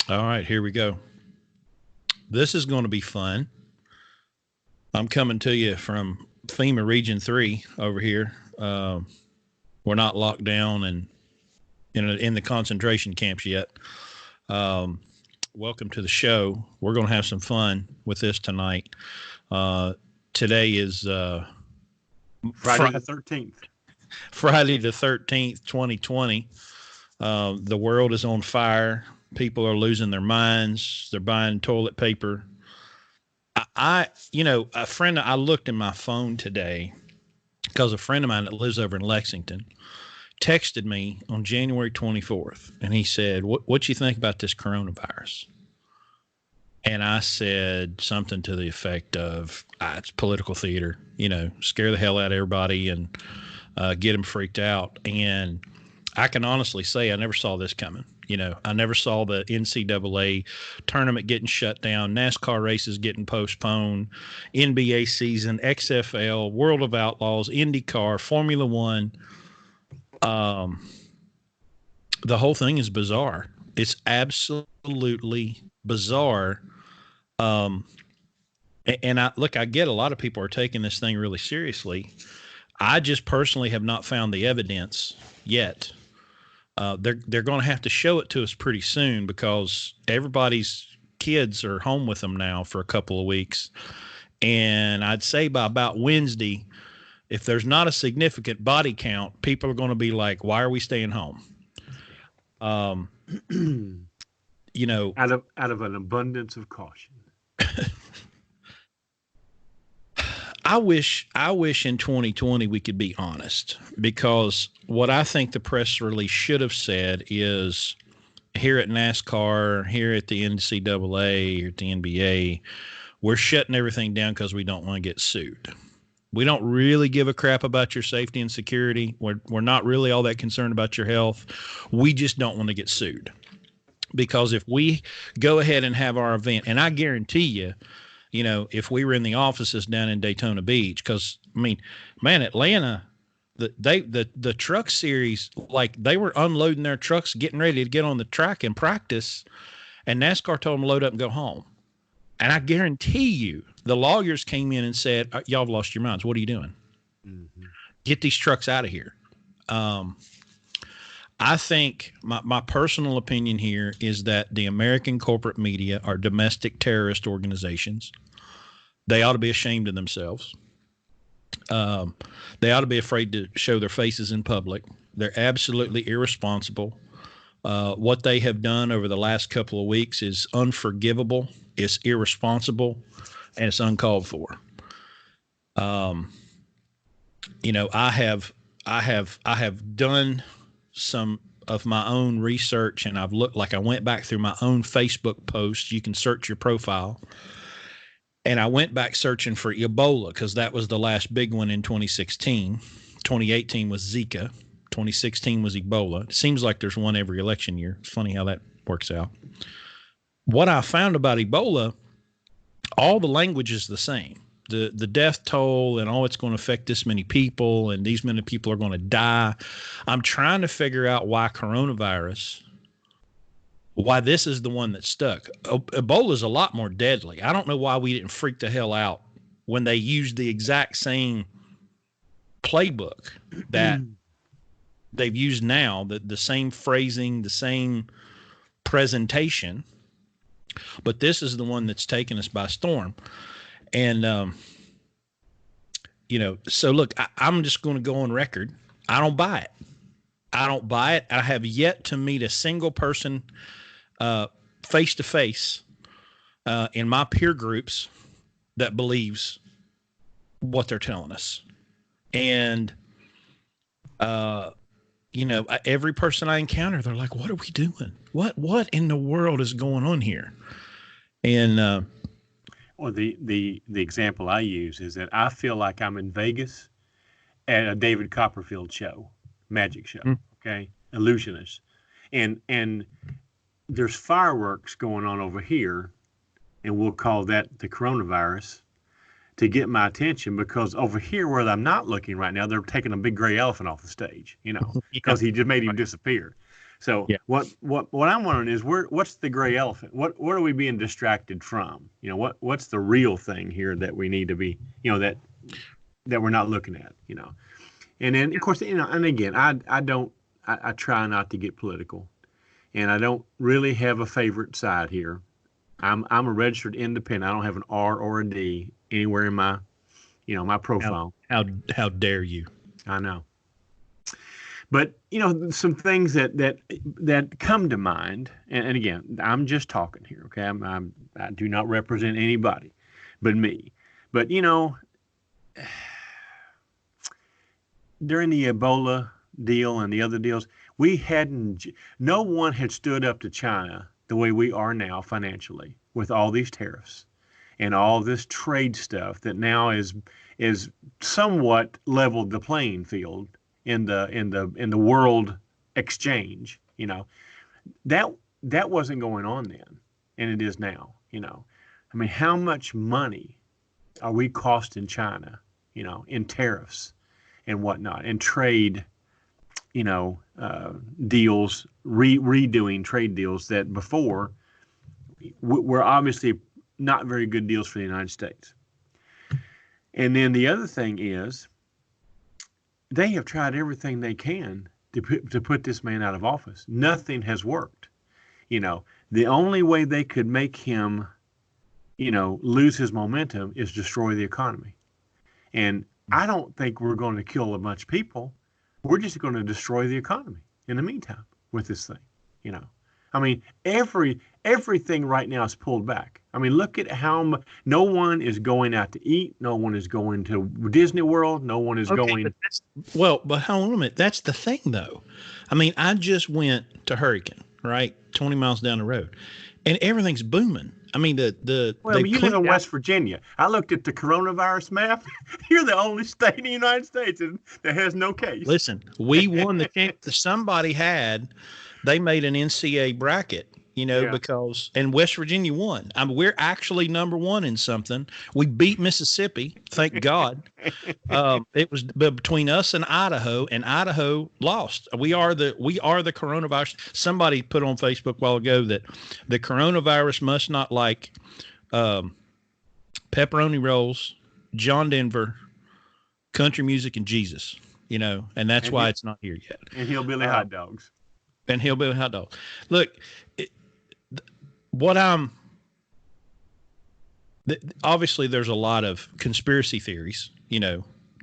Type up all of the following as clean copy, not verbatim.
All right, here we go. This is going to be fun. I'm coming to you from FEMA Region 3 over here. We're not locked down and in the concentration camps yet. Um, Welcome to the show. We're going to have some fun with this tonight. Uh, Today is Friday the 13th. Friday the 13th, 2020. The world is on fire. People are losing their minds. They're buying toilet paper. A friend, I looked in my phone today because a friend of mine that lives over in Lexington texted me on January 24th, and he said, what you think about this coronavirus? And I said something to the effect of, it's political theater, scare the hell out of everybody and get them freaked out. And I can honestly say I never saw this coming. I never saw the NCAA tournament getting shut down, NASCAR races getting postponed, NBA season, XFL, World of Outlaws, IndyCar, Formula One. The whole thing is bizarre. It's absolutely bizarre. And I get a lot of people are taking this thing really seriously. I just personally have not found the evidence yet. They're going to have to show it to us pretty soon because everybody's kids are home with them now for a couple of weeks. And I'd say by about Wednesday, if there's not a significant body count, people are going to be like, why are we staying home? Out of an abundance of caution. I wish in 2020 we could be honest, because what I think the press release should have said is, here at NASCAR, here at the NCAA, here at the NBA, we're shutting everything down because we don't want to get sued. We don't really give a crap about your safety and security. We're not really all that concerned about your health. We just don't want to get sued. Because if we go ahead and have our event, and I guarantee you, if we were in the offices down in Daytona Beach, because Atlanta, the truck series, like they were unloading their trucks, getting ready to get on the track and practice, and NASCAR told them to load up and go home. And I guarantee you, the lawyers came in and said, y'all have lost your minds. What are you doing? Mm-hmm. Get these trucks out of here. I think my personal opinion here is that the American corporate media are domestic terrorist organizations. They ought to be ashamed of themselves. They ought to be afraid to show their faces in public. They're absolutely irresponsible. What they have done over the last couple of weeks is unforgivable. It's irresponsible, and it's uncalled for. I have done some of my own research, and I went back through my own Facebook posts. You can search your profile. And I went back searching for Ebola because that was the last big one in 2016. 2018 was Zika. 2016 was Ebola. It seems like there's one every election year. It's funny how that works out. What I found about Ebola, all the language is the same. The death toll and, it's going to affect this many people and these many people are going to die. I'm trying to figure out why this is the one that stuck. Ebola is a lot more deadly. I don't know why we didn't freak the hell out when they used the exact same playbook that they've used now, the same phrasing, the same presentation. But this is the one that's taken us by storm. And, so look, I'm just going to go on record. I don't buy it. I have yet to meet a single person face to face in my peer groups that believes what they're telling us. And, every person I encounter, they're like, what are we doing? What in the world is going on here? And, well, the example I use is that I feel like I'm in Vegas at a David Copperfield show, magic show, okay, illusionist. And there's fireworks going on over here, and we'll call that the coronavirus, to get my attention, because over here where I'm not looking right now, they're taking a big gray elephant off the stage, because he just made him disappear. So Yeah. what I'm wondering is what's the gray elephant? What are we being distracted from? What's the real thing here that we need to be, that we're not looking at, And then of course, and again, I try not to get political, and I don't really have a favorite side here. I'm a registered independent. I don't have an R or a D anywhere in my profile. How dare you? I know. But some things that come to mind, and again, I'm just talking here. Okay, I do not represent anybody, but me. But during the Ebola deal and the other deals, no one had stood up to China the way we are now financially with all these tariffs and all this trade stuff that now is somewhat leveled the playing field in the world exchange. That wasn't going on then, and it is now. I mean, how much money are we costing China, in tariffs and whatnot, and trade, deals, redoing trade deals that before were obviously not very good deals for the United States. And then the other thing is, they have tried everything they can to put this man out of office. Nothing has worked. The only way they could make him, lose his momentum is destroy the economy. And I don't think we're going to kill a bunch of people. We're just going to destroy the economy in the meantime with this thing. I mean, everything right now is pulled back. I mean, look at how no one is going out to eat. No one is going to Disney World. No one is going. But hold on a minute. That's the thing, though. I mean, I just went to Hurricane, right? 20 miles down the road, and everything's booming. I mean, you live in West Virginia. I looked at the coronavirus map. You're the only state in the United States that has no case. Listen, we won the champ. They made an NCAA bracket, because, and West Virginia won. We're actually number one in something. We beat Mississippi, thank God. It was between us and Idaho lost. We are the coronavirus. Somebody put on Facebook a while ago that the coronavirus must not like pepperoni rolls, John Denver, country music, and Jesus. And that's why it's not here yet. And hillbilly hot dogs. And hillbilly hot dogs. Look, obviously there's a lot of conspiracy theories,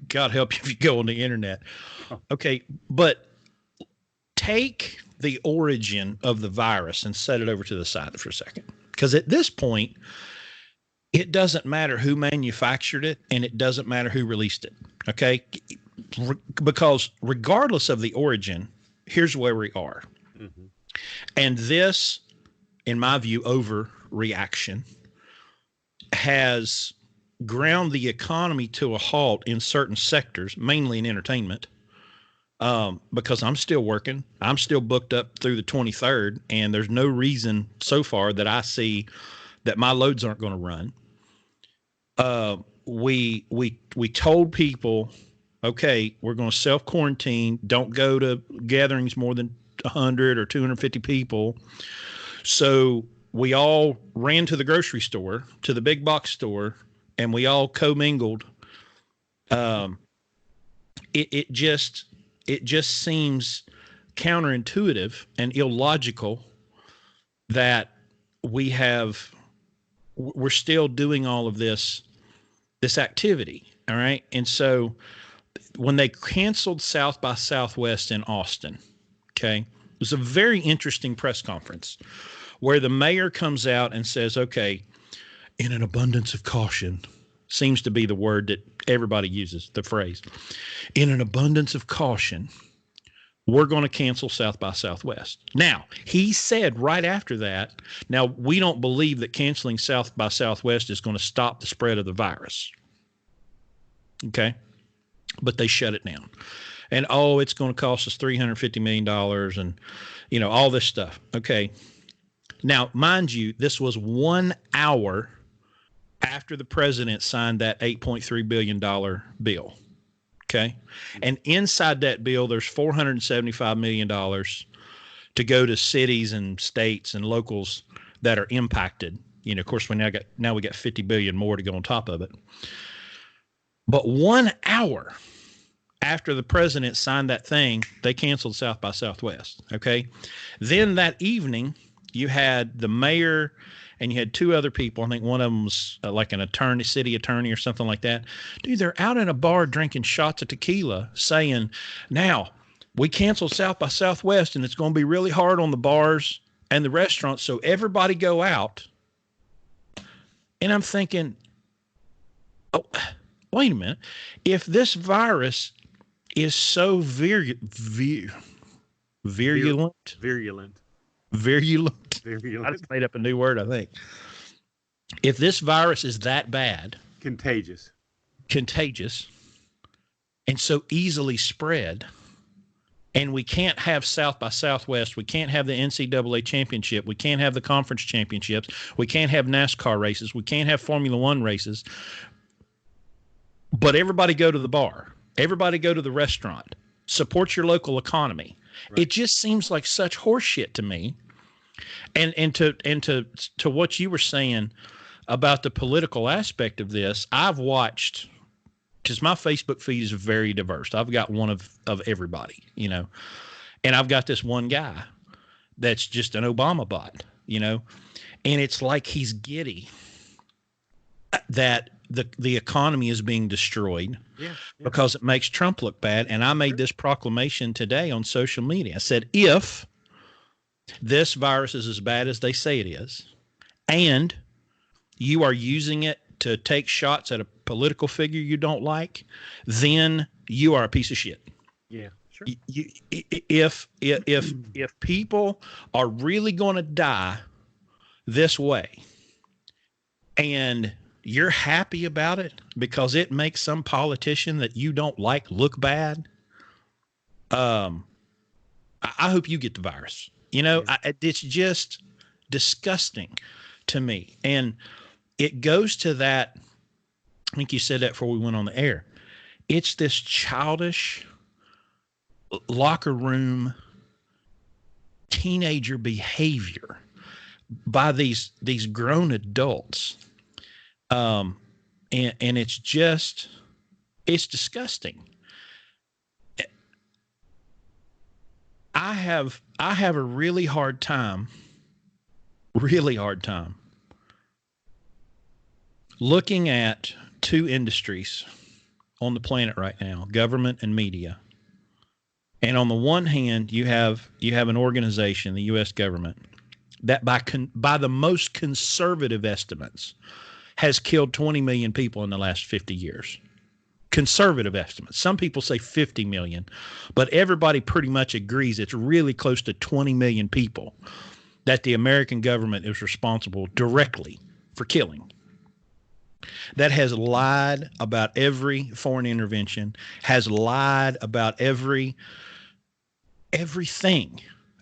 God help you if you go on the internet. Okay. But take the origin of the virus and set it over to the side for a second. Because at this point, it doesn't matter who manufactured it and it doesn't matter who released it. Okay. Because regardless of the origin, here's where we are. Mm-hmm. And this, in my view, overreaction has ground the economy to a halt in certain sectors, mainly in entertainment, because I'm still working. I'm still booked up through the 23rd, and there's no reason so far that I see that my loads aren't going to run. We told people, okay, we're going to self-quarantine. Don't go to gatherings more than 100 or 250 people. So we all ran to the grocery store, to the big box store, and we all commingled. It just seems counterintuitive and illogical that we're still doing all of this activity. All right. And so when they canceled South by Southwest in Austin, okay, it was a very interesting press conference where the mayor comes out and says, okay, in an abundance of caution, seems to be the word that everybody uses, the phrase, in an abundance of caution, we're going to cancel South by Southwest. Now, he said right after that, now we don't believe that canceling South by Southwest is going to stop the spread of the virus. Okay. But they shut it down. And, it's going to cost us $350 million and, all this stuff. Okay. Now, mind you, this was 1 hour after the president signed that $8.3 billion bill. Okay. And inside that bill, there's $475 million to go to cities and states and locals that are impacted. You know, of course, we now we got 50 billion more to go on top of it. But 1 hour after the president signed that thing, they canceled South by Southwest. Okay. Then that evening, you had the mayor and you had two other people. I think one of them was like an attorney, city attorney or something like that. Dude, they're out in a bar drinking shots of tequila saying, now we canceled South by Southwest and it's going to be really hard on the bars and the restaurants. So everybody go out. And I'm thinking, oh, wait a minute. If this virus is so virulent. I just made up a new word, I think. If this virus is that bad, contagious, and so easily spread, and we can't have South by Southwest, we can't have the NCAA championship, we can't have the conference championships, we can't have NASCAR races, we can't have Formula One races, but everybody go to the bar, everybody go to the restaurant, support your local economy. Right. It just seems like such horseshit to me. And to what you were saying about the political aspect of this, I've watched, because my Facebook feed is very diverse. I've got one of everybody, you know, and I've got this one guy that's just an Obama bot, you know, and it's like he's giddy that the economy is being destroyed because it makes Trump look bad. And I made this proclamation today on social media. I said, if this virus is as bad as they say it is, and you are using it to take shots at a political figure you don't like, then you are a piece of shit. Yeah, sure. If people are really going to die this way, and you're happy about it because it makes some politician that you don't like look bad, I hope you get the virus. You know, it's just disgusting to me. And it goes to that, I think you said that before we went on the air. It's this childish locker room teenager behavior by these grown adults. And it's disgusting. I have a really hard time looking at two industries on the planet right now, government and media. And on the one hand, you have an organization, the U.S. government, that by the most conservative estimates has killed 20 million people in the last 50 years. Conservative estimates. Some people say 50 million, but everybody pretty much agrees it's really close to 20 million people that the American government is responsible directly for killing. That has lied about every foreign intervention, has lied about everything.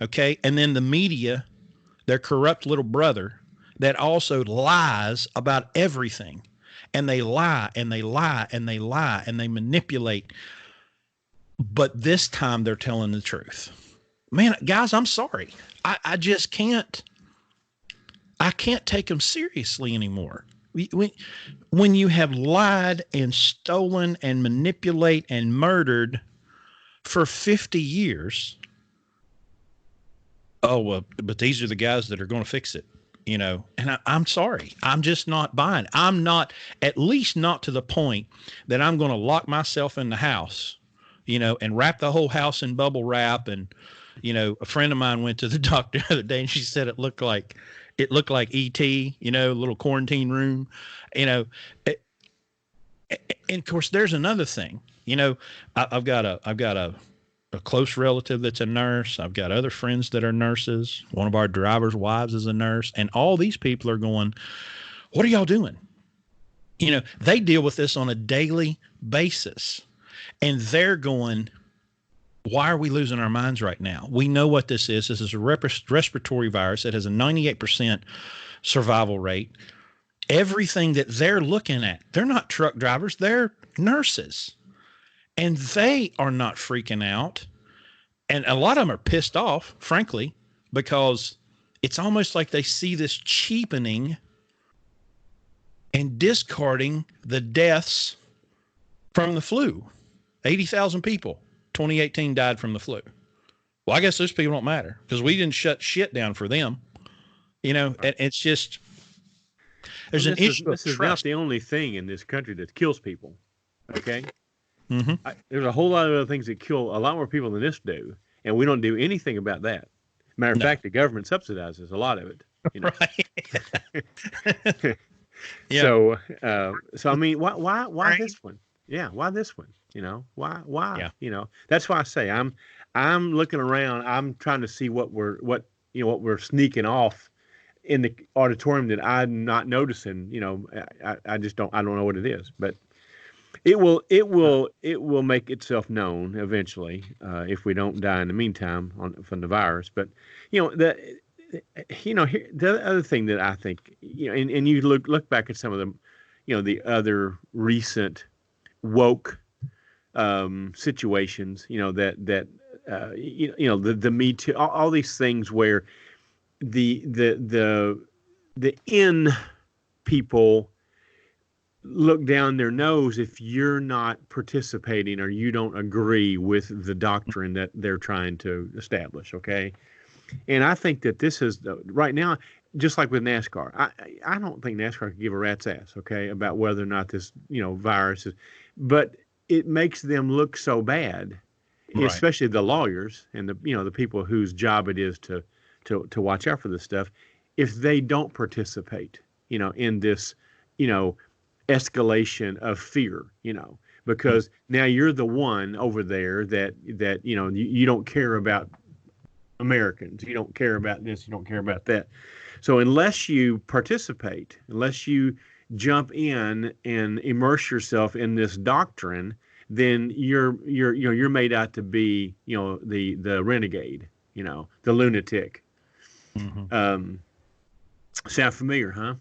Okay. And then the media, their corrupt little brother, that also lies about everything. And they lie and they lie and they lie and they manipulate. But this time they're telling the truth. Man, guys, I'm sorry. I just can't. I can't take them seriously anymore. When you have lied and stolen and manipulate and murdered for 50 years. Oh, well, but these are the guys that are going to fix it. You know, and I'm sorry, I'm just not buying. I'm not, at least not to the point that I'm going to lock myself in the house, you know, and wrap the whole house in bubble wrap. And, you know, a friend of mine went to the doctor the other day and she said it looked like E.T., you know, a little quarantine room, you know. And of course, there's another thing, you know, I've got a close relative that's a nurse. I've got other friends that are nurses. One of our driver's wives is a nurse. And all these people are going, what are y'all doing? You know, they deal with this on a daily basis. And they're going, why are we losing our minds right now? We know what this is. This is a respiratory virus that has a 98% survival rate. Everything that they're looking at, they're not truck drivers, they're nurses. And they are not freaking out. And a lot of them are pissed off, frankly, because it's almost like they see this cheapening and discarding the deaths from the flu. 80,000 people, 2018 died from the flu. Well, I guess those people don't matter because we didn't shut shit down for them. You know, and it's just, there's an issue of This is not the only thing in this country that kills people. Okay. Mm-hmm. There's a whole lot of other things that kill a lot more people than this do, and we don't do anything about that. Matter of fact, the government subsidizes a lot of it. You know? Right. Yeah. So I mean, why this one? Yeah, why this one? You know, why? Yeah. You know, that's why I say I'm looking around. I'm trying to see what we're sneaking off in the auditorium that I'm not noticing. You know, I just don't know what it is, but it will make itself known eventually if we don't die in the meantime from the virus. But you know the other thing that I think, you know, and you look back at some of the, you know, the other recent woke situations, you know, that you know the Me Too, all these things where the in people look down their nose if you're not participating or you don't agree with the doctrine that they're trying to establish. Okay. And I think that this is right now, just like with NASCAR, I don't think NASCAR can give a rat's ass, okay, about whether or not this, you know, virus is, but it makes them look so bad, Right. especially the lawyers and the, you know, the people whose job it is to watch out for this stuff, if they don't participate, you know, in this, you know, escalation of fear, you know, because now you're the one over there that you know you don't care about Americans, you don't care about this, you don't care about that. So unless you participate, unless you jump in and immerse yourself in this doctrine, then you're made out to be, you know, the renegade, you know, the lunatic. Mm-hmm. Sound familiar, huh?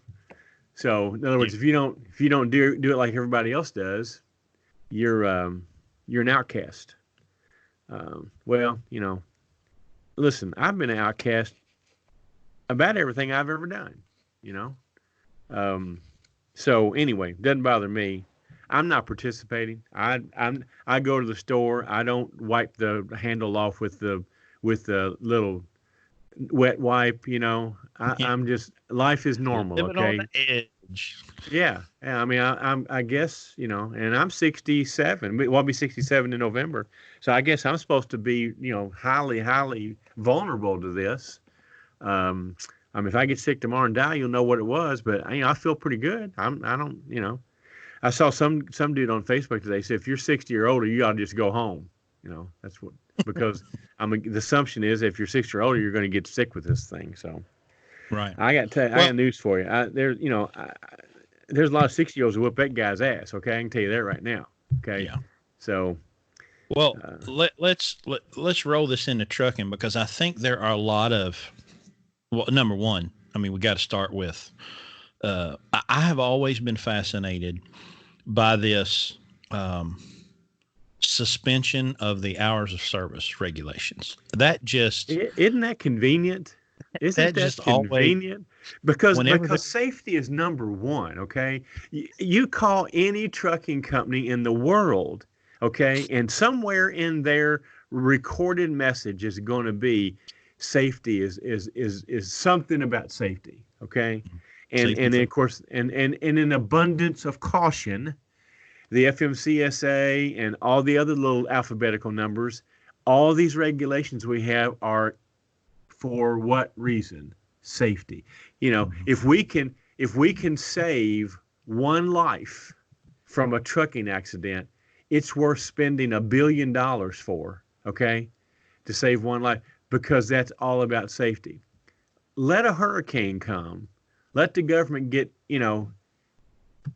So in other words, if you don't do it like everybody else does, you're an outcast. Well, you know, listen, I've been an outcast about everything I've ever done, you know. So anyway, doesn't bother me. I'm not participating. I go to the store. I don't wipe the handle off with the little wet wipe, you know. I'm just, life is normal. Living Okay. on the edge. Yeah. I mean, I guess, you know, and I'm 67. Well, I'll be 67 in November. So I guess I'm supposed to be, you know, highly, highly vulnerable to this. I mean, if I get sick tomorrow and die, you'll know what it was. But you know, I feel pretty good. I don't, you know, I saw some dude on Facebook today say, if you're 60 or older, you ought to just go home. You know, that's what, because the assumption is if you're 60 or older, you're going to get sick with this thing. So, Right. I got news for you. There's a lot of 60-year-olds who whoop that guy's ass. Okay, I can tell you that right now. Okay. Yeah. So, well, let's roll this into trucking, because I think there are a lot of, well, number one, I mean, we got to start with, I have always been fascinated by this suspension of the hours of service regulations. That just isn't that convenient? Isn't that just convenient? Because safety is number one. Okay, you call any trucking company in the world, okay, and somewhere in their recorded message is going to be safety is something about safety. Okay, and of course and an abundance of caution. The FMCSA and all the other little alphabetical numbers, all these regulations we have are for what reason? Safety. You know, if we can save one life from a trucking accident, it's worth spending $1 billion for, okay, to save one life, because that's all about safety. Let a hurricane come. Let the government get, you know,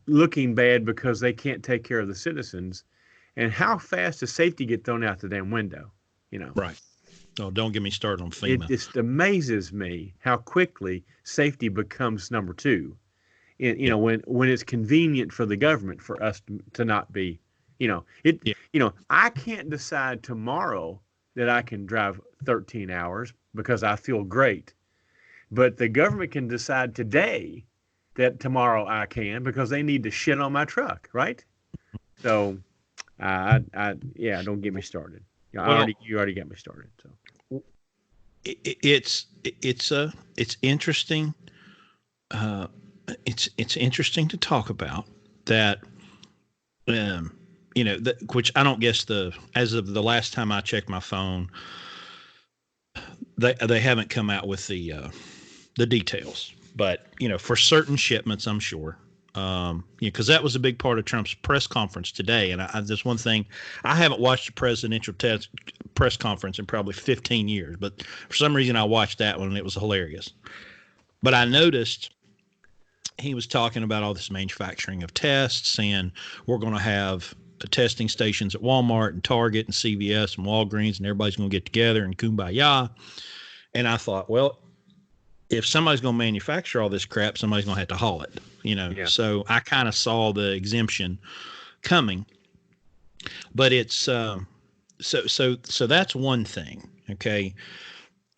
looking bad because they can't take care of the citizens. And how fast does safety get thrown out the damn window? You know, right. Oh, don't get me started on FEMA. It just amazes me how quickly safety becomes number two. You know, when it's convenient for the government for us to not be, you know, you know, I can't decide tomorrow that I can drive 13 hours, because I feel great. But the government can decide today that tomorrow I can because they need to shit on my truck, right? So, yeah, don't get me started. You already got me started. So it's interesting. It's interesting to talk about that. Which I don't guess as of the last time I checked my phone, they haven't come out with the details. But for certain shipments, I'm sure. Because that was a big part of Trump's press conference today. And there's one thing, I haven't watched a presidential press conference in probably 15 years, but for some reason I watched that one and it was hilarious. But I noticed he was talking about all this manufacturing of tests, and we're going to have testing stations at Walmart and Target and CVS and Walgreens, and everybody's going to get together and kumbaya. And I thought, well, if somebody's going to manufacture all this crap, somebody's going to have to haul it, Yeah. So I kind of saw the exemption coming, but it's so that's one thing. Okay.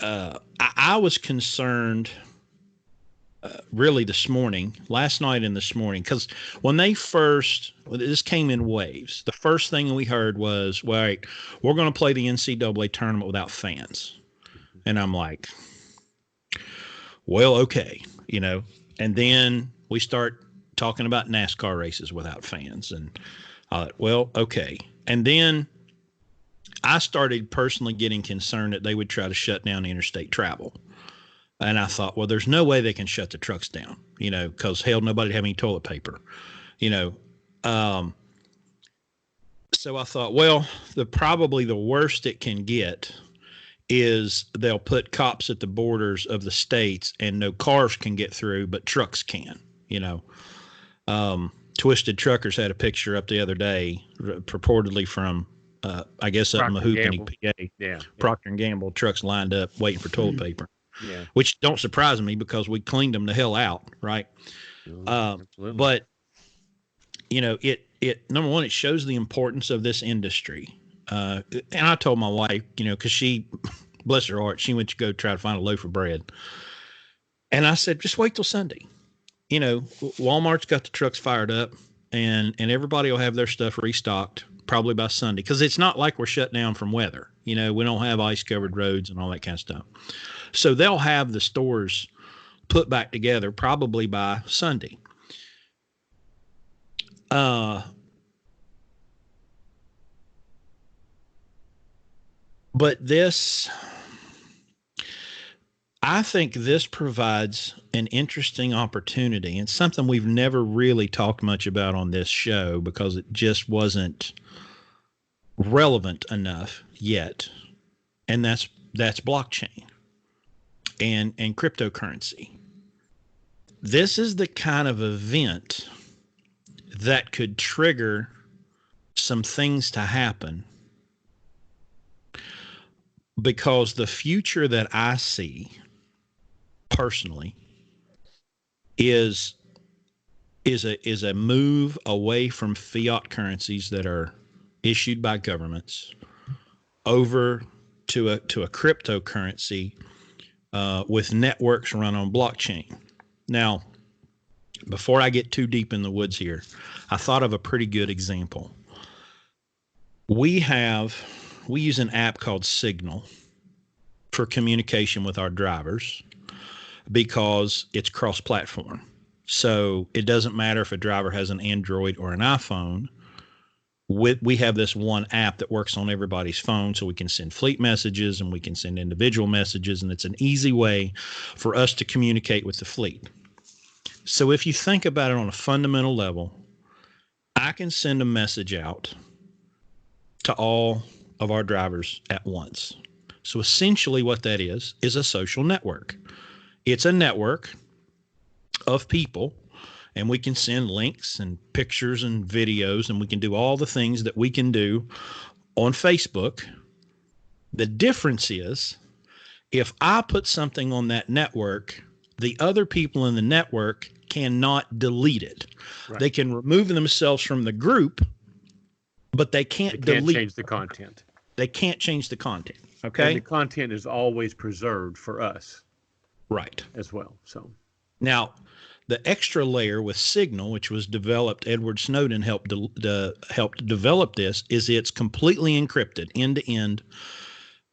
I was concerned really last night and this morning, because when this came in waves, the first thing we heard was, wait, we're going to play the NCAA tournament without fans. And I'm like, well, okay, and then we start talking about NASCAR races without fans, and I thought, well, okay. And then I started personally getting concerned that they would try to shut down interstate travel. And I thought, well, there's no way they can shut the trucks down, because hell, nobody have any toilet paper, So I thought, well, probably the worst it can get is they'll put cops at the borders of the states and no cars can get through, but trucks can, Twisted Truckers had a picture up the other day, purportedly from, I guess up in Mahoutini, PA. Yeah. Procter & Gamble trucks lined up waiting for toilet paper. Yeah. Which don't surprise me because we cleaned them the hell out. Right. But it number one, it shows the importance of this industry. And I told my wife, because she, bless her heart, she went to go try to find a loaf of bread. And I said, just wait till Sunday. Walmart's got the trucks fired up and everybody will have their stuff restocked probably by Sunday. Cause it's not like we're shut down from weather. We don't have ice covered roads and all that kind of stuff. So they'll have the stores put back together probably by Sunday. But I think this provides an interesting opportunity and something we've never really talked much about on this show because it just wasn't relevant enough yet. And that's blockchain and cryptocurrency. This is the kind of event that could trigger some things to happen, because the future that I see personally is a move away from fiat currencies that are issued by governments over to a cryptocurrency with networks run on blockchain. Now, before I get too deep in the woods here, I thought of a pretty good example. We use an app called Signal for communication with our drivers because it's cross-platform. So it doesn't matter if a driver has an Android or an iPhone. We have this one app that works on everybody's phone, so we can send fleet messages and we can send individual messages, and it's an easy way for us to communicate with the fleet. So if you think about it on a fundamental level, I can send a message out to all of our drivers at once. So essentially what that is a social network. It's a network of people, and we can send links and pictures and videos, and we can do all the things that we can do on Facebook. The difference is if I put something on that network, the other people in the network cannot delete it. Right. They can remove themselves from the group, but they can't delete. Change the content. They can't change the content. Okay. And the content is always preserved for us. Right. As well. So now, the extra layer with Signal, which was developed, Edward Snowden helped develop this, is it's completely encrypted end to end.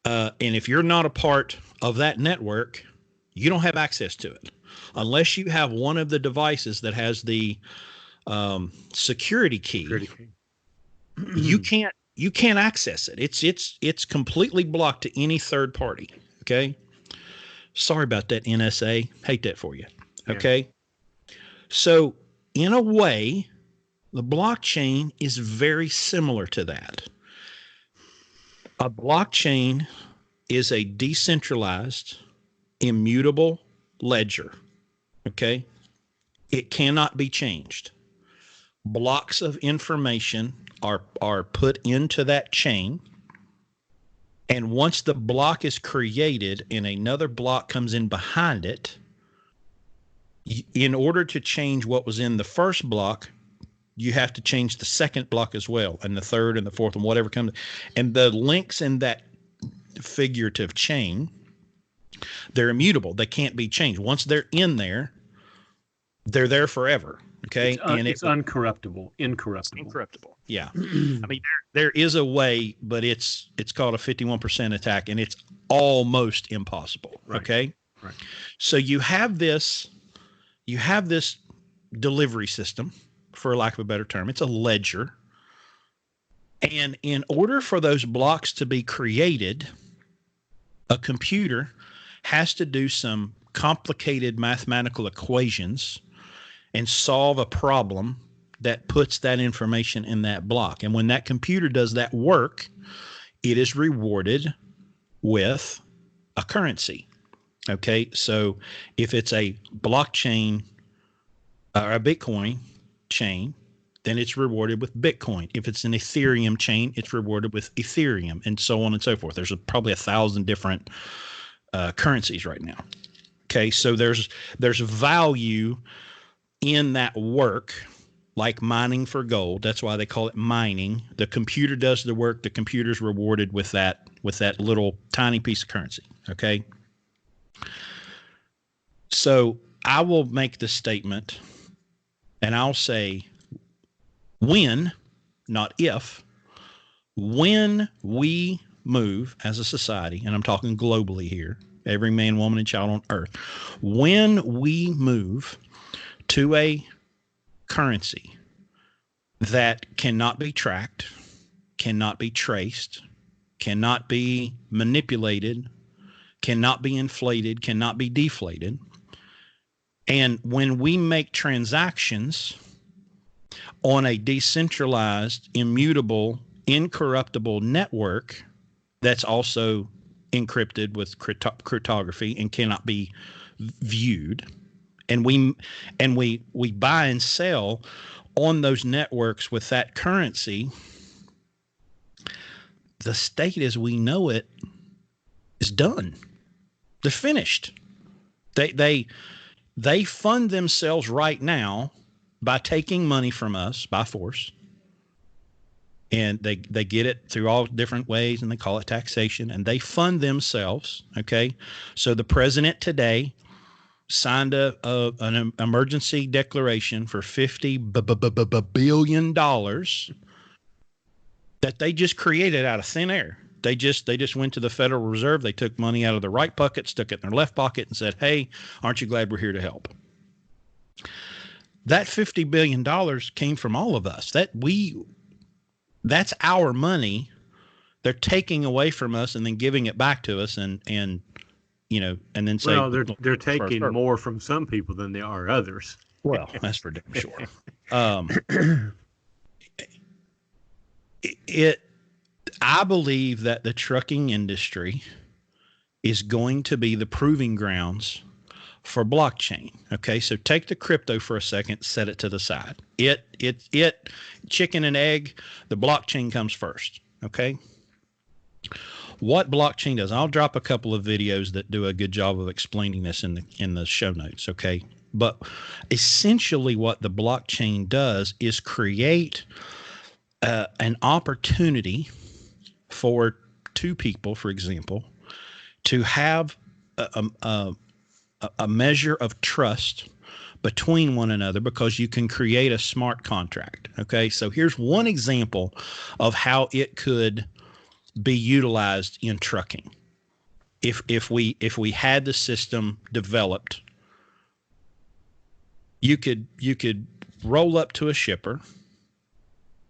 And if you're not a part of that network, you don't have access to it unless you have one of the devices that has the security key. You can't access it. It's completely blocked to any third party. Okay. Sorry about that, NSA. Hate that for you. Okay. Yeah. So in a way, the blockchain is very similar to that. A blockchain is a decentralized, immutable ledger. Okay. It cannot be changed. Blocks of information are put into that chain. And once the block is created and another block comes in behind it, in order to change what was in the first block, you have to change the second block as well, and the third and the fourth and whatever comes. And the links in that figurative chain, they're immutable. They can't be changed. Once they're in there, they're there forever. Okay. It's incorruptible. Incorruptible. Yeah. I mean, there is a way, but it's called a 51% attack, and it's almost impossible. Right. Okay. Right. So you have this delivery system, for lack of a better term. It's a ledger. And in order for those blocks to be created, a computer has to do some complicated mathematical equations and solve a problem that puts that information in that block. And when that computer does that work, it is rewarded with a currency. Okay, so if it's a blockchain or a Bitcoin chain, then it's rewarded with Bitcoin. If it's an Ethereum chain, it's rewarded with Ethereum, and so on and so forth. There's probably 1,000 different currencies right now. Okay, so there's value in that work, like mining for gold. That's why they call it mining. The computer does the work. The computer's rewarded with that little tiny piece of currency. Okay. So I will make the statement, and I'll say when, not if, when we move as a society, and I'm talking globally here, every man, woman, and child on earth, when we move to a currency that cannot be tracked, cannot be traced, cannot be manipulated, cannot be inflated, cannot be deflated, and when we make transactions on a decentralized, immutable, incorruptible network that's also encrypted with cryptography and cannot be viewed, and we buy and sell on those networks with that currency, the state as we know it is done. They're finished. They fund themselves right now by taking money from us by force. And they get it through all different ways, and they call it taxation, and they fund themselves. Okay. So the president today signed an emergency declaration for $50 billion that they just created out of thin air. They just went to the Federal Reserve. They took money out of their right pocket, stuck it in their left pocket, and said, "Hey, aren't you glad we're here to help?" That $50 billion came from all of us. That's our money. They're taking away from us and then giving it back to us, and then say, well, they're taking more from some people than they are others. Well, that's for damn sure. I believe that the trucking industry is going to be the proving grounds for blockchain. Okay, so take the crypto for a second, set it to the side. It chicken and egg, the blockchain comes first. Okay. What blockchain does, I'll drop a couple of videos that do a good job of explaining this in the show notes. Okay. But essentially what the blockchain does is create an opportunity for two people, for example, to have a measure of trust between one another, because you can create a smart contract. Okay. So here's one example of how it could be utilized in trucking. If we had the system developed, you could roll up to a shipper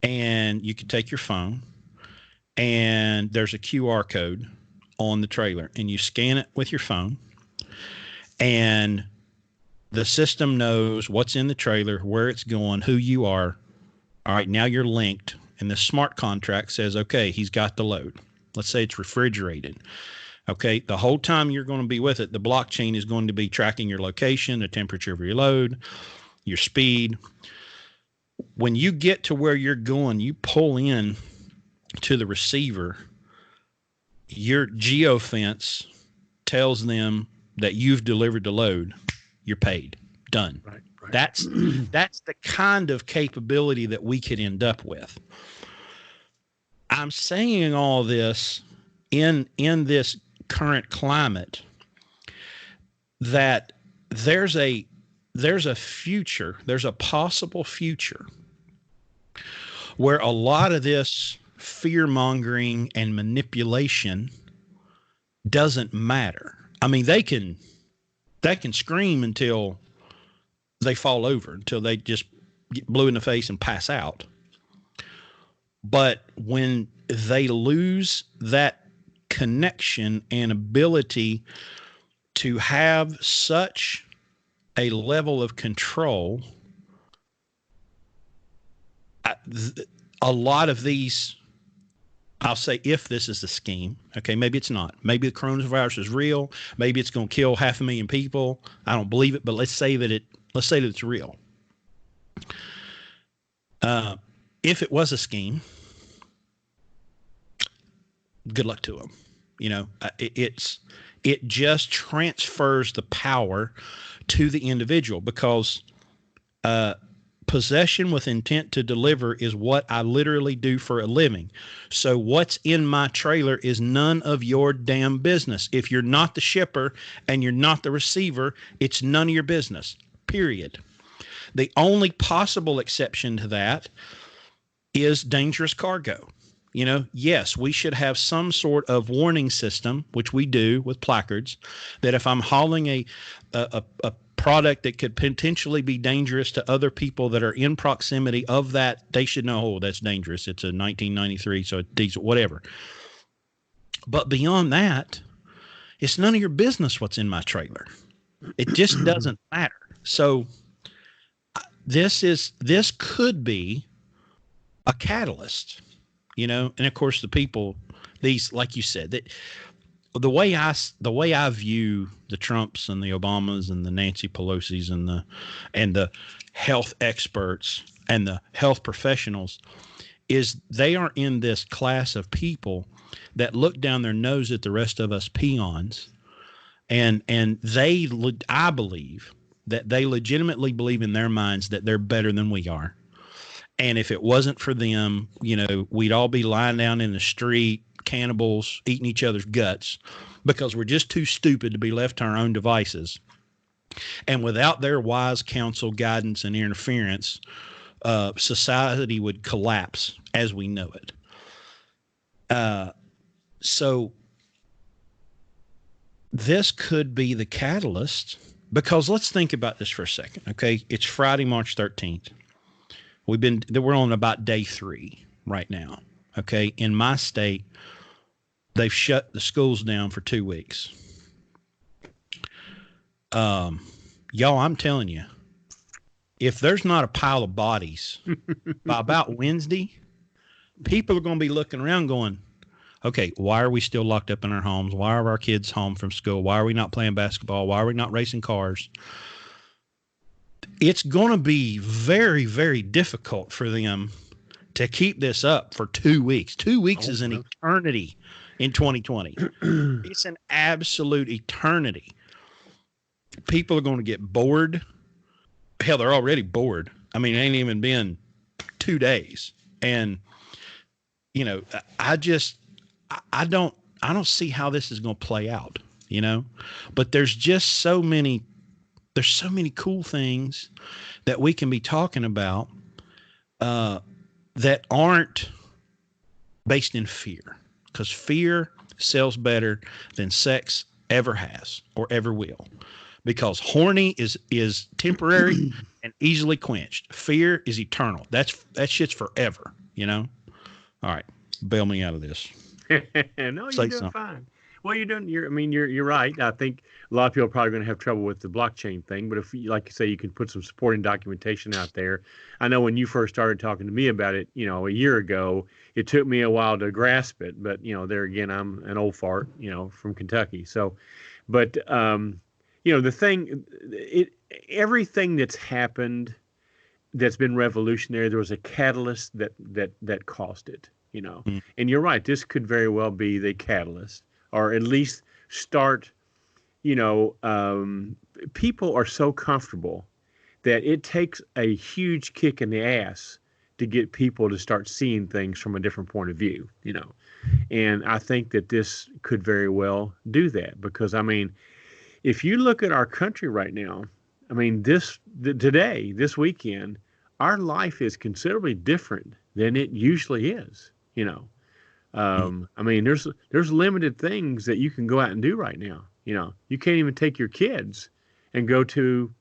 and you could take your phone and there's a QR code on the trailer and you scan it with your phone and the system knows what's in the trailer, where it's going, who you are. All right, now you're linked and the smart contract says, okay, he's got the load. Let's say it's refrigerated. Okay, the whole time you're going to be with it, the blockchain is going to be tracking your location, the temperature of your load, your speed. When you get to where you're going, you pull in to the receiver, your geofence tells them that you've delivered the load, you're paid, done. Right. That's the kind of capability that we could end up with. I'm saying all this in this current climate that there's a future, there's a possible future where a lot of this fear mongering and manipulation doesn't matter. I mean, they can scream until they fall over, until they just get blue in the face and pass out. But when they lose that connection and ability to have such a level of control, a lot of these, I'll say, if this is the scheme, okay, maybe it's not. Maybe the coronavirus is real. Maybe it's going to kill 500,000 people. I don't believe it, but let's say that it's real. If it was a scheme, good luck to them. You know, it just transfers the power to the individual, because possession with intent to deliver is what I literally do for a living. So what's in my trailer is none of your damn business. If you're not the shipper and you're not the receiver, it's none of your business, period. The only possible exception to that is dangerous cargo. You know, yes, we should have some sort of warning system, which we do with placards, that if I'm hauling a product that could potentially be dangerous to other people that are in proximity of that, they should know, oh, that's dangerous. It's a 1993, so it's diesel, whatever. But beyond that, it's none of your business what's in my trailer. It just doesn't matter. So this could be a catalyst. You know, and of course the people, these, like you said, that the way I view the Trumps and the Obamas and the Nancy Pelosi's and the health experts and the health professionals is they are in this class of people that look down their nose at the rest of us peons, and I believe that they legitimately believe in their minds that they're better than we are. And if it wasn't for them, you know, we'd all be lying down in the street, cannibals, eating each other's guts, because we're just too stupid to be left to our own devices. And without their wise counsel, guidance, and interference, society would collapse as we know it. So this could be the catalyst, because let's think about this for a second. Okay. It's Friday, March 13th. We're on about day 3 right now. Okay. In my state, they've shut the schools down for 2 weeks. Y'all, I'm telling you, if there's not a pile of bodies by about Wednesday, people are going to be looking around going, okay, why are we still locked up in our homes? Why are our kids home from school? Why are we not playing basketball? Why are we not racing cars? It's going to be very, very difficult for them to keep this up for 2 weeks. 2 weeks is an eternity in 2020. It's an absolute eternity. People are going to get bored. Hell, they're already bored. I mean, it ain't even been 2 days. And, you know, I don't see how this is going to play out, you know. But there's so many cool things that we can be talking about that aren't based in fear, because fear sells better than sex ever has or ever will, because horny is temporary and easily quenched. Fear is eternal. That shit's forever, you know. All right, bail me out of this. No, Say you're doing something. fine. Well, you're right. I think a lot of people are probably going to have trouble with the blockchain thing, but if you, like you say, you can put some supporting documentation out there. I know when you first started talking to me about it, a year ago, it took me a while to grasp it, but there again, I'm an old fart, from Kentucky. So, but the thing, everything that's happened that's been revolutionary, there was a catalyst that caused it, Mm. and you're right, this could very well be the catalyst, or at least start, people are so comfortable that it takes a huge kick in the ass to get people to start seeing things from a different point of view, and I think that this could very well do that, because I mean, if you look at our country right now, I mean, today, this weekend, our life is considerably different than it usually is. I mean, there's limited things that you can go out and do right now. You can't even take your kids and go to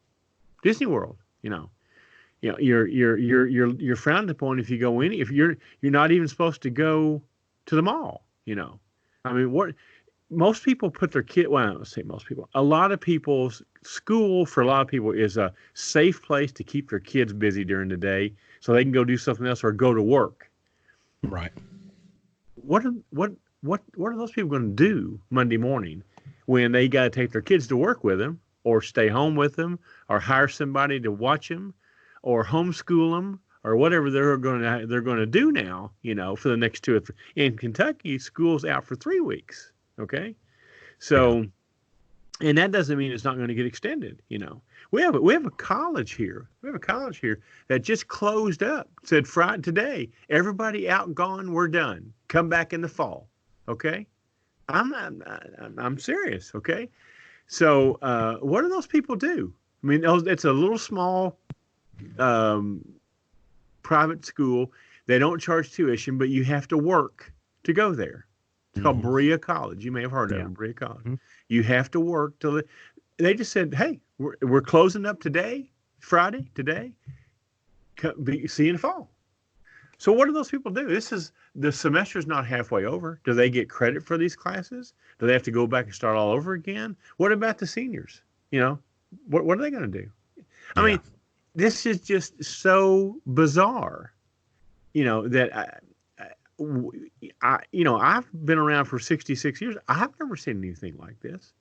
Disney World. You're frowned upon if you go in. If you're not even supposed to go to the mall. I mean, what most people put their kid. Well, I don't say most people. A lot of people's school for a lot of people is a safe place to keep their kids busy during the day, so they can go do something else or go to work. Right. What are those people going to do Monday morning when they got to take their kids to work with them, or stay home with them, or hire somebody to watch them, or homeschool them, or whatever they're going to do now? For the next 2 or 3. In Kentucky, school's out for 3 weeks. Okay, so. Yeah. And that doesn't mean it's not going to get extended. We have a college here. We have a college here that just closed up. Said Friday today, everybody out, gone. We're done. Come back in the fall. Okay, I'm serious. Okay, so what do those people do? I mean, it's a little small private school. They don't charge tuition, but you have to work to go there. It's called Berea College. You may have heard of it, Berea College. Mm-hmm. You have to work till they just said, "Hey, we're closing up today, Friday, today. See you in the fall." So what do those people do? The semester's not halfway over. Do they get credit for these classes? Do they have to go back and start all over again? What about the seniors? What are they going to do? I mean, this is just so bizarre. That I've been around for 66 years. I've never seen anything like this,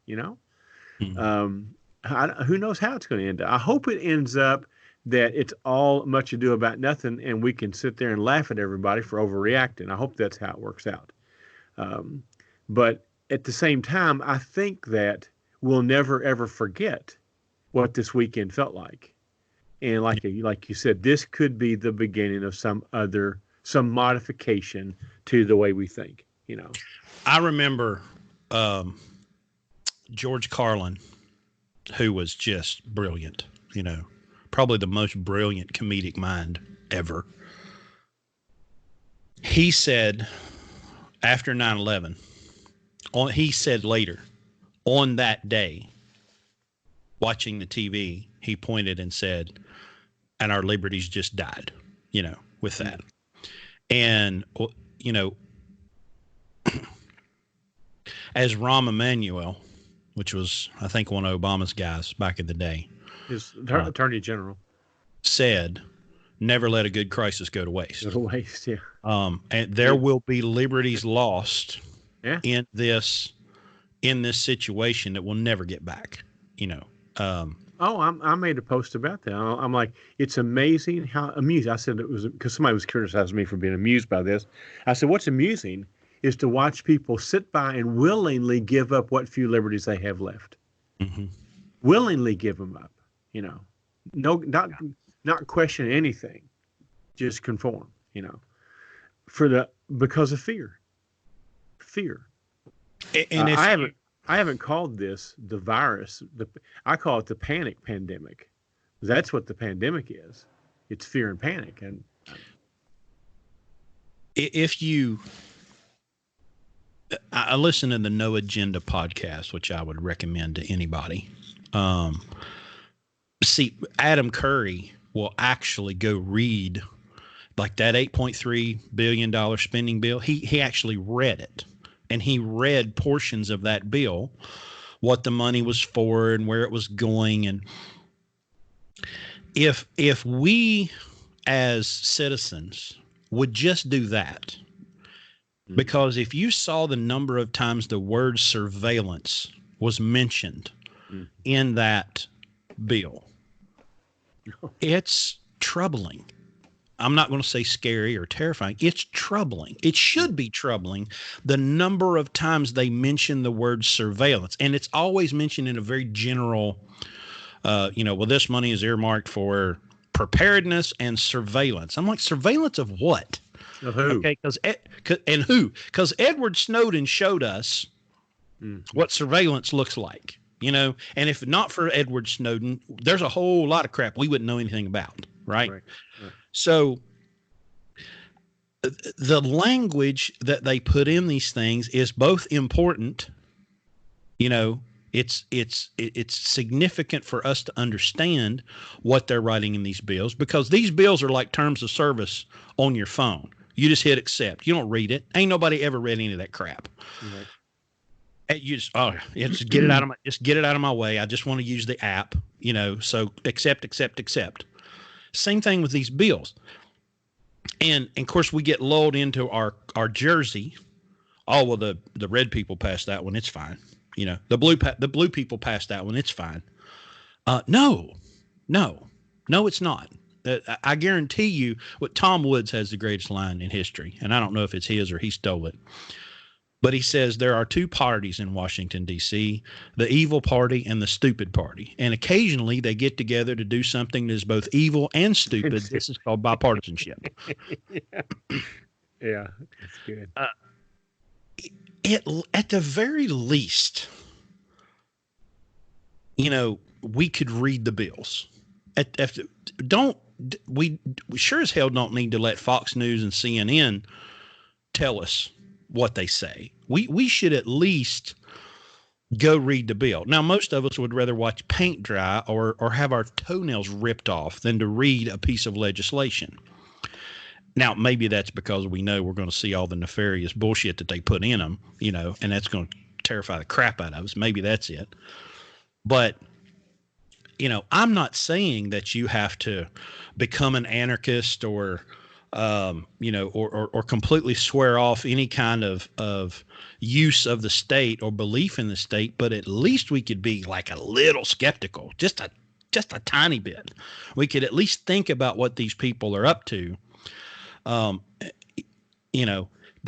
Mm-hmm. Who knows how it's going to end up. I hope it ends up that it's all much ado about nothing, and we can sit there and laugh at everybody for overreacting. I hope that's how it works out. But at the same time, I think that we'll never, ever forget what this weekend felt like. And like you said, this could be the beginning of some modification to the way we think, I remember George Carlin, who was just brilliant, probably the most brilliant comedic mind ever. He said after 9/11, he said later, on that day, watching the TV, he pointed and said, "And our liberties just died," with that. And, as Rahm Emanuel, which was, I think, one of Obama's guys back in the day, his attorney general, said, never let a good crisis go to waste. Go to waste, yeah. And there will be liberties lost yeah. in this situation that we'll never get back, I made a post about that. I'm like, it's amazing how amused. I said it was because somebody was criticizing me for being amused by this. I said, what's amusing is to watch people sit by and willingly give up what few liberties they have left. Mm-hmm. Willingly give them up. No, not question anything, just conform. Because of fear. fear. And if I haven't called this the virus. I call it the panic pandemic. That's what the pandemic is. It's fear and panic. And if you, I listen to the No Agenda podcast, which I would recommend to anybody. See, Adam Curry will actually go read like that $8.3 billion spending bill. He actually read it, and he read portions of that bill, what the money was for and where it was going. And if we as citizens would just do that, because if you saw the number of times the word surveillance was mentioned in that bill, it's troubling. I'm not going to say scary or terrifying. It's troubling. It should be troubling, the number of times they mention the word surveillance. And it's always mentioned in a very general, well, this money is earmarked for preparedness and surveillance. I'm like, surveillance of what? Of who? Okay, because Edward Snowden showed us what surveillance looks like, and if not for Edward Snowden, there's a whole lot of crap we wouldn't know anything about, right? So the language that they put in these things is both important, it's significant for us to understand what they're writing in these bills, because these bills are like terms of service on your phone. You just hit accept. You don't read it. Ain't nobody ever read any of that crap. Right. You just get it out of my way. I just want to use the app, so accept. Same thing with these bills. And of course we get lulled into our jersey. Oh, well, the red people passed that one. It's fine. The blue people passed that one. It's fine. No, it's not. I guarantee you what Tom Woods has the greatest line in history. And I don't know if it's his or he stole it, but he says there are two parties in Washington, D.C., the evil party and the stupid party. And occasionally they get together to do something that is both evil and stupid. This is called bipartisanship. Yeah, that's good. At the very least, we could read the bills. We sure as hell don't need to let Fox News and CNN tell us what they say. We should at least go read the bill. Now, most of us would rather watch paint dry or have our toenails ripped off than to read a piece of legislation. Now, maybe that's because we know we're going to see all the nefarious bullshit that they put in them, and that's going to terrify the crap out of us. Maybe that's it. But, I'm not saying that you have to become an anarchist or completely swear off any kind of use of the state or belief in the state, but at least we could be like a little skeptical, just a tiny bit. We could at least think about what these people are up to.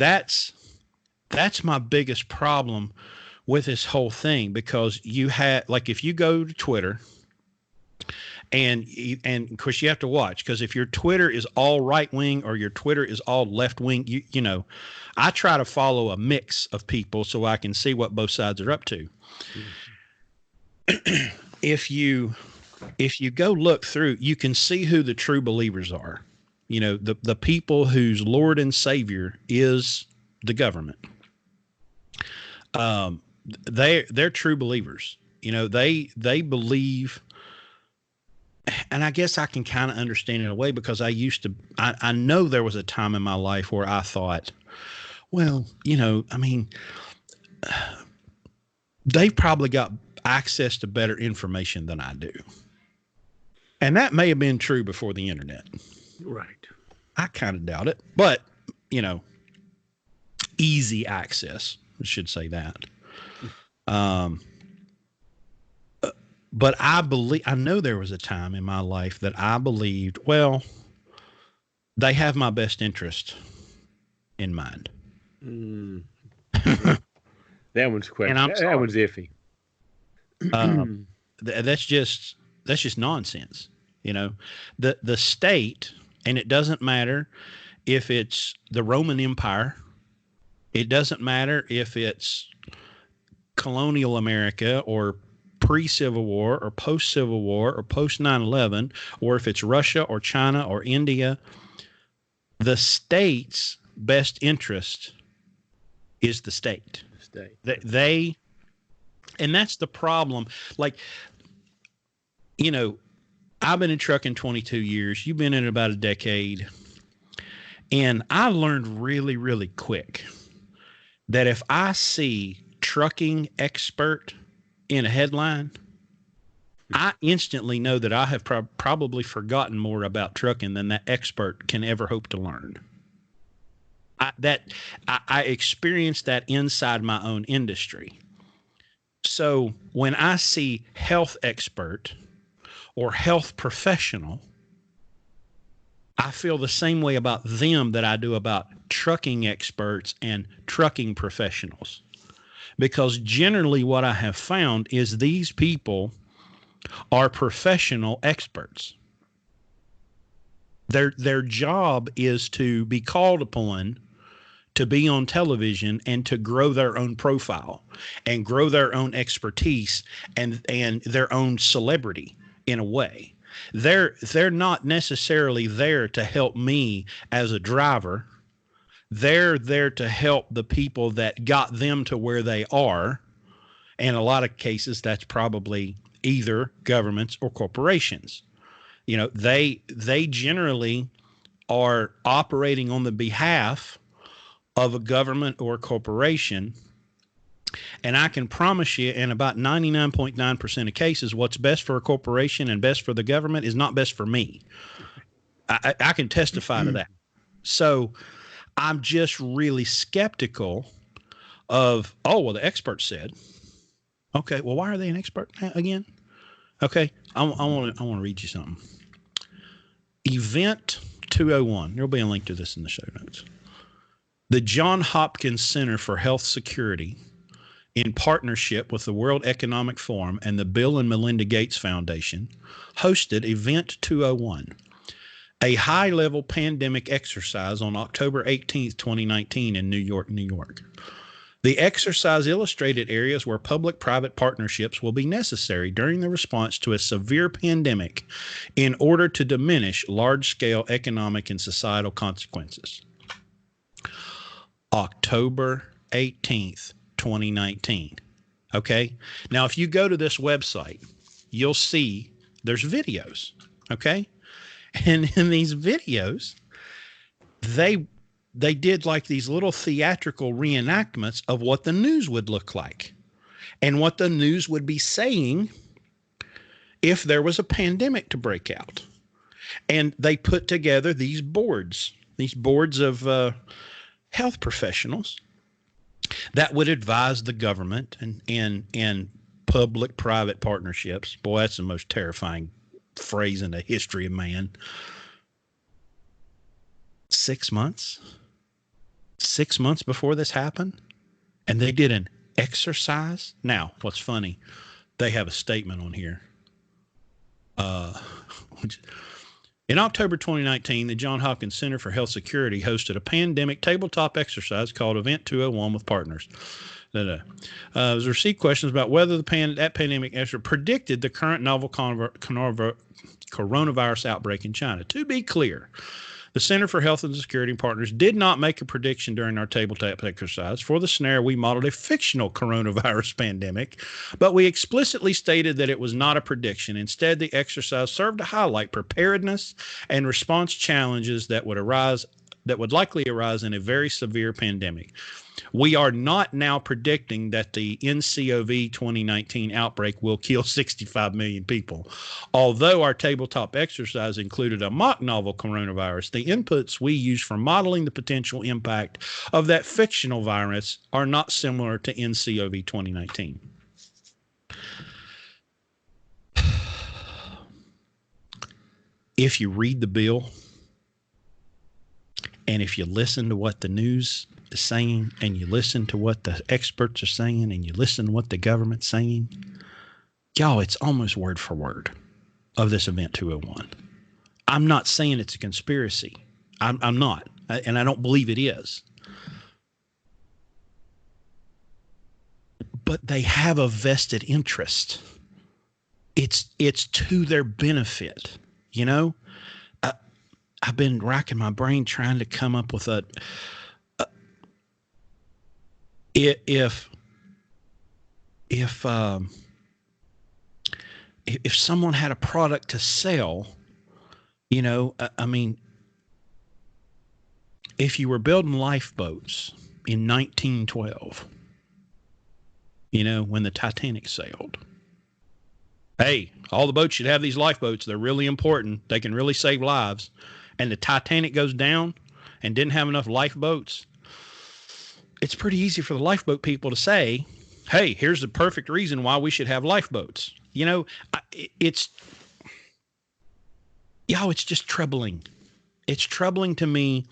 That's my biggest problem with this whole thing, because you had, like, if you go to Twitter, and of course you have to watch, because if your Twitter is all right wing or your Twitter is all left wing, I try to follow a mix of people so I can see what both sides are up to. If you go look through, you can see who the true believers are. The people whose Lord and Savior is the government. They're true believers. They believe. And I guess I can kind of understand in a way, because I know there was a time in my life where I thought, well, they've probably got access to better information than I do. And that may have been true before the internet. Right. I kind of doubt it, but easy access, I should say that. But I know there was a time in my life that I believed, well, they have my best interest in mind. That one's question. That one's iffy. That's just nonsense. The state, and it doesn't matter if it's the Roman Empire It doesn't matter if it's colonial America or pre-Civil War or post-Civil War or post 9/11, or if it's Russia or China or India. The state's best interest is the state. They and that's the problem. Like, you know, I've been in trucking 22 years. You've been in it about a decade. And I learned really, really quick that if I see trucking expert in a headline, I instantly know that I have probably forgotten more about trucking than that expert can ever hope to learn. I experienced that inside my own industry. So when I see health expert or health professional, I feel the same way about them that I do about trucking experts and trucking professionals. Because generally what I have found is these people are professional experts. Their job is to be called upon to be on television and to grow their own profile and grow their own expertise and their own celebrity in a way. They're not necessarily there to help me as a driver. They're there to help the people that got them to where they are. In a lot of cases, that's probably either governments or corporations. You know, they generally are operating on the behalf of a government or a corporation. And I can promise you, in about 99.9% of cases, what's best for a corporation and best for the government is not best for me. I can testify to that. So I'm just really skeptical of, oh, well, the expert said. Okay, well, why are they an expert again? Okay, I want to read you something. Event 201. There'll be a link to this in the show notes. The Johns Hopkins Center for Health Security, in partnership with the World Economic Forum and the Bill and Melinda Gates Foundation, hosted Event 201, a high-level pandemic exercise on October 18th, 2019 in New York, New York. The exercise illustrated areas where public-private partnerships will be necessary during the response to a severe pandemic in order to diminish large-scale economic and societal consequences. October 18th, 2019. Okay. Now, if you go to this website, you'll see there's videos. Okay. And in these videos, they did like these little theatrical reenactments of what the news would look like and what the news would be saying if there was a pandemic to break out. And they put together these boards of health professionals that would advise the government and public-private partnerships. Boy, that's the most terrifying phrase in the history of man. 6 months? 6 months before this happened? And they did an exercise? Now, what's funny, they have a statement on here. In October 2019, the Johns Hopkins Center for Health Security hosted a pandemic tabletop exercise called Event 201 with partners. It was received questions about whether that pandemic exercise predicted the current novel coronavirus outbreak in China. To be clear, the Center for Health and Security Partners did not make a prediction during our tabletop exercise. For the scenario, we modeled a fictional coronavirus pandemic, but we explicitly stated that it was not a prediction. Instead, the exercise served to highlight preparedness and response challenges that would likely arise in a very severe pandemic. We are not now predicting that the nCoV 2019 outbreak will kill 65 million people. Although our tabletop exercise included a mock novel coronavirus, the inputs we use for modeling the potential impact of that fictional virus are not similar to nCoV 2019. If you read the bill and if you listen to what the news is saying and you listen to what the experts are saying and you listen to what the government's saying, y'all, it's almost word for word of this Event 201. I'm not saying it's a conspiracy. I'm not, and I don't believe it is. but they have a vested interest. It's to their benefit, you know. I've been racking my brain trying to come up with if someone had a product to sell, you know, I mean, if you were building lifeboats in 1912, you know, when the Titanic sailed, hey, all the boats should have these lifeboats. They're really important. They can really save lives. And the Titanic goes down and didn't have enough lifeboats. It's pretty easy for the lifeboat people to say, hey, here's the perfect reason why we should have lifeboats. You know, it's just troubling. It's troubling to me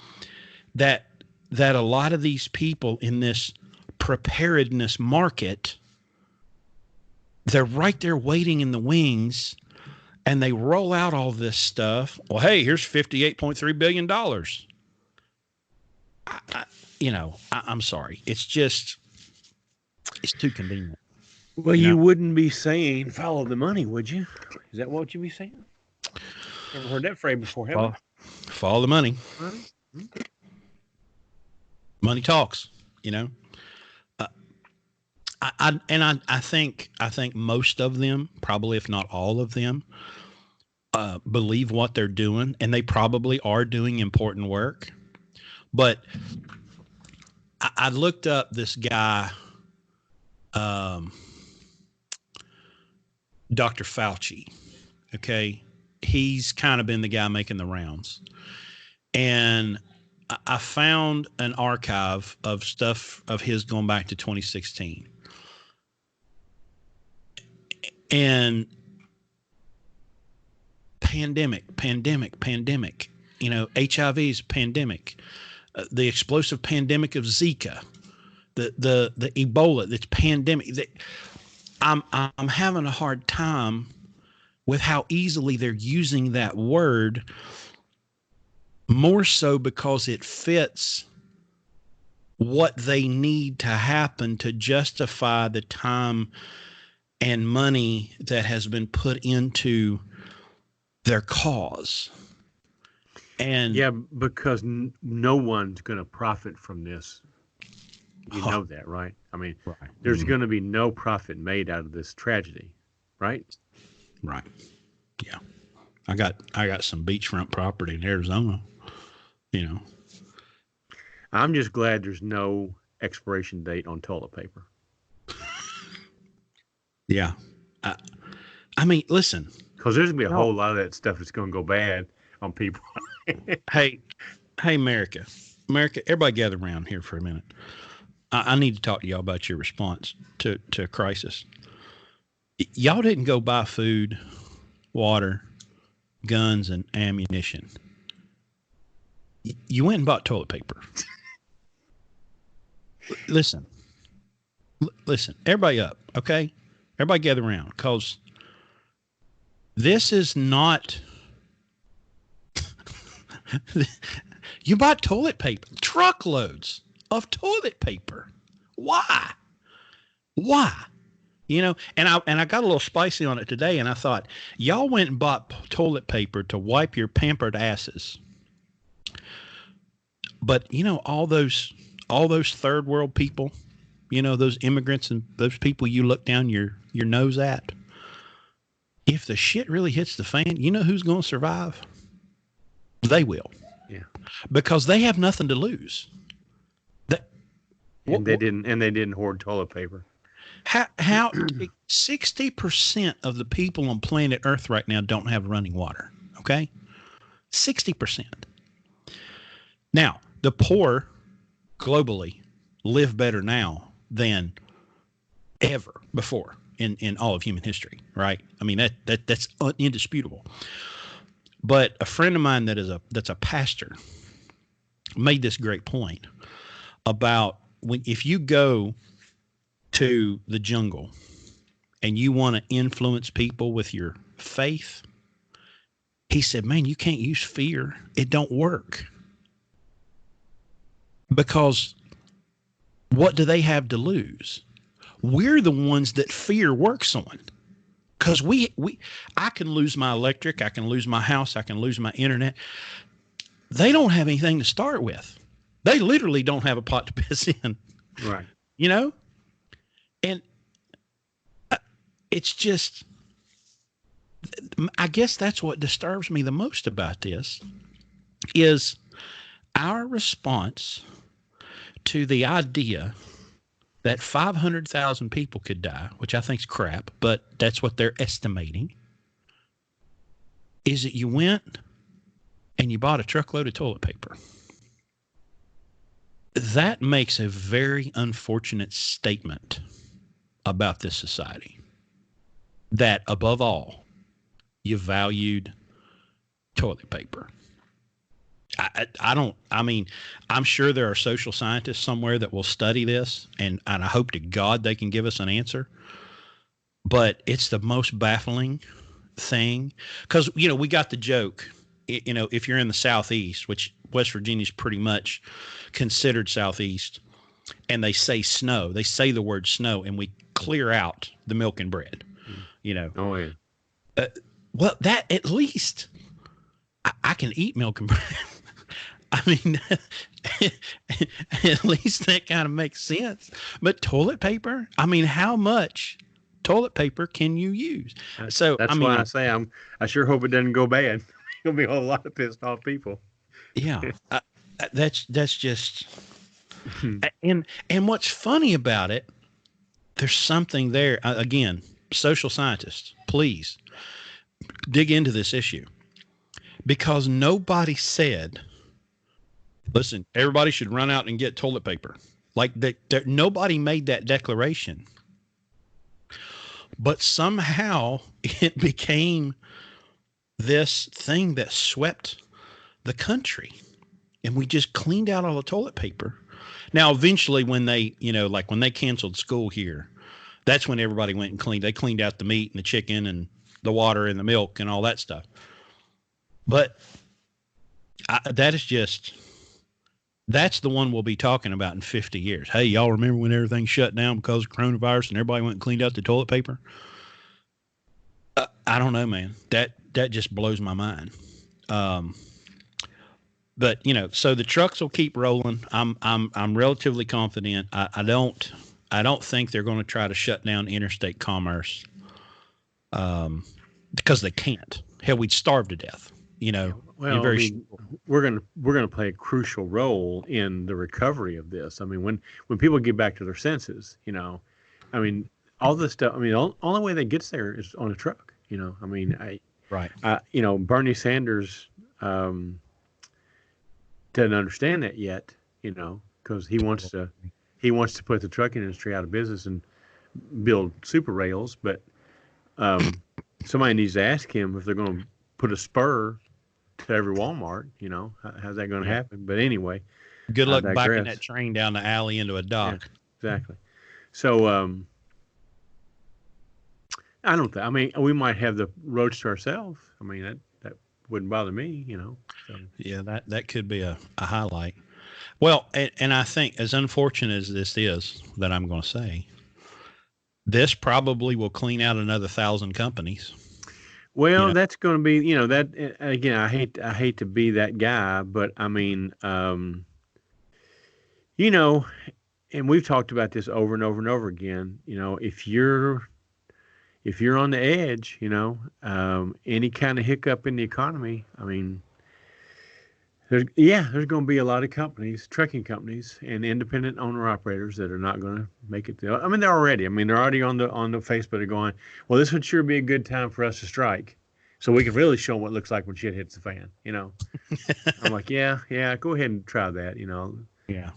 that a lot of these people in this preparedness market, they're right there waiting in the wings, and they roll out all this stuff. Well, hey, here's $58.3 billion. I'm sorry. It's too convenient. Well, you wouldn't be saying follow the money, would you? Is that what you'd be saying? Never heard that phrase before, have I? Follow the money. Money talks, you know. I think most of them, probably if not all of them, believe what they're doing, and they probably are doing important work. But I looked up this guy, Dr. Fauci. Okay, he's kind of been the guy making the rounds, and I found an archive of stuff of his going back to 2016. And pandemic, you know, HIV is pandemic, the explosive pandemic of Zika, the Ebola, that's pandemic. I'm having a hard time with how easily they're using that word, more so because it fits what they need to happen to justify the time and money that has been put into their cause. And yeah, because no one's going to profit from this. You know that, right? I mean, right. There's going to be no profit made out of this tragedy, right? Right. Yeah. I got some beachfront property in Arizona, you know. I'm just glad there's no expiration date on toilet paper. Yeah. I mean, listen. Because there's going to be a whole lot of that stuff that's going to go bad on people. Hey, America, everybody gather around here for a minute. I need to talk to y'all about your response to a crisis. Y'all didn't go buy food, water, guns, and ammunition. You went and bought toilet paper. Listen, everybody up, okay? Everybody gather around, because this is not... You bought toilet paper, truckloads of toilet paper. Why? You know, and I got a little spicy on it today, and I thought, y'all went and bought toilet paper to wipe your pampered asses. But, you know, all those third world people, you know, those immigrants and those people you look down your nose at, if the shit really hits the fan, you know who's going to survive? They will. Yeah. Because they have nothing to lose. They didn't hoard toilet paper. How 60% of the people on planet Earth right now don't have running water. Okay? 60%. Now, the poor globally live better now than ever before in all of human history, right? I mean, that's indisputable. But a friend of mine that's a pastor made this great point about if you go to the jungle and you want to influence people with your faith, he said, man, you can't use fear. It don't work. Because what do they have to lose? we're the ones that fear works on. Because I can lose my electric, I can lose my house, I can lose my internet. They don't have anything to start with. They literally don't have a pot to piss in. Right. You know? And it's just, I guess that's what disturbs me the most about this is our response to the idea that 500,000 people could die, which I think is crap, but that's what they're estimating, is that you went and you bought a truckload of toilet paper. That makes a very unfortunate statement about this society. That above all, you valued toilet paper. I'm sure there are social scientists somewhere that will study this, and I hope to God they can give us an answer. But it's the most baffling thing because, we got the joke, if you're in the Southeast, which West Virginia is pretty much considered Southeast, and they say snow, they say the word snow, and we clear out the milk and bread, Oh, yeah. Well, that at least I can eat milk and bread. I mean, at least that kind of makes sense. But toilet paper, I mean, how much toilet paper can you use? So that's why I say I sure hope it doesn't go bad. There'll be a whole lot of pissed off people. Yeah, that's just, and what's funny about it, there's something there. Again, social scientists, please dig into this issue, because nobody said, listen, everybody should run out and get toilet paper. Like that, nobody made that declaration. But somehow it became this thing that swept the country, and we just cleaned out all the toilet paper. Now, eventually, when they, like when they canceled school here, that's when everybody went and cleaned. They cleaned out the meat and the chicken and the water and the milk and all that stuff. But that's the one we'll be talking about in 50 years. Hey, y'all remember when everything shut down because of coronavirus and everybody went and cleaned out the toilet paper? I don't know, man. That just blows my mind. But so the trucks will keep rolling. I'm relatively confident. I don't think they're going to try to shut down interstate commerce, because they can't. Hell, we'd starve to death. Well, we're gonna play a crucial role in the recovery of this. I mean, when people get back to their senses, all this stuff. I mean, the only way that gets there is on a truck. Right. Bernie Sanders doesn't understand that yet. Because he wants to put the trucking industry out of business and build super rails. But somebody needs to ask him if they're going to put a spur to every Walmart. How's that going to happen? But anyway, good luck backing that train down the alley into a dock. Yeah, exactly. So I don't think. I mean, we might have the roads to ourselves. I mean, that wouldn't bother me. So. Yeah, that could be a highlight. Well, and I think, as unfortunate as this is, that I'm going to say, this probably will clean out another 1,000 companies. Well, that's going to be, that again. I hate to be that guy, but I mean, and we've talked about this over and over and over again. If you're on the edge, any kind of hiccup in the economy, I mean, there's going to be a lot of companies, trucking companies, and independent owner operators that are not going to make it. They're already on the Facebook. They're going, well, this would sure be a good time for us to strike, so we can really show them what it looks like when shit hits the fan. I'm like, yeah, go ahead and try that. Yeah,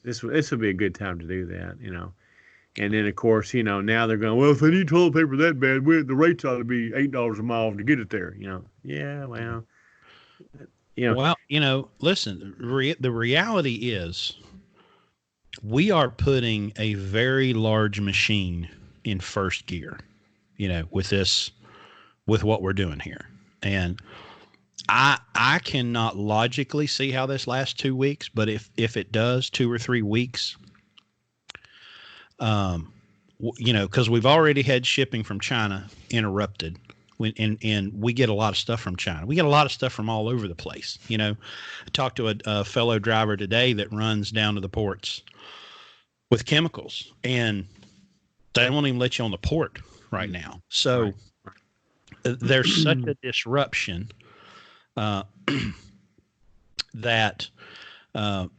this would be a good time to do that. And then of course, now they're going, well, if they need toilet paper that bad, the rates ought to be $8 a mile to get it there. Yeah, well. Well, listen, the reality is we are putting a very large machine in first gear, with what we're doing here. And I cannot logically see how this lasts 2 weeks, but if it does 2 or 3 weeks, because we've already had shipping from China interrupted. And we get a lot of stuff from China. We get a lot of stuff from all over the place. I talked to a fellow driver today that runs down to the ports with chemicals, and they won't even let you on the port right now. So there's such a disruption that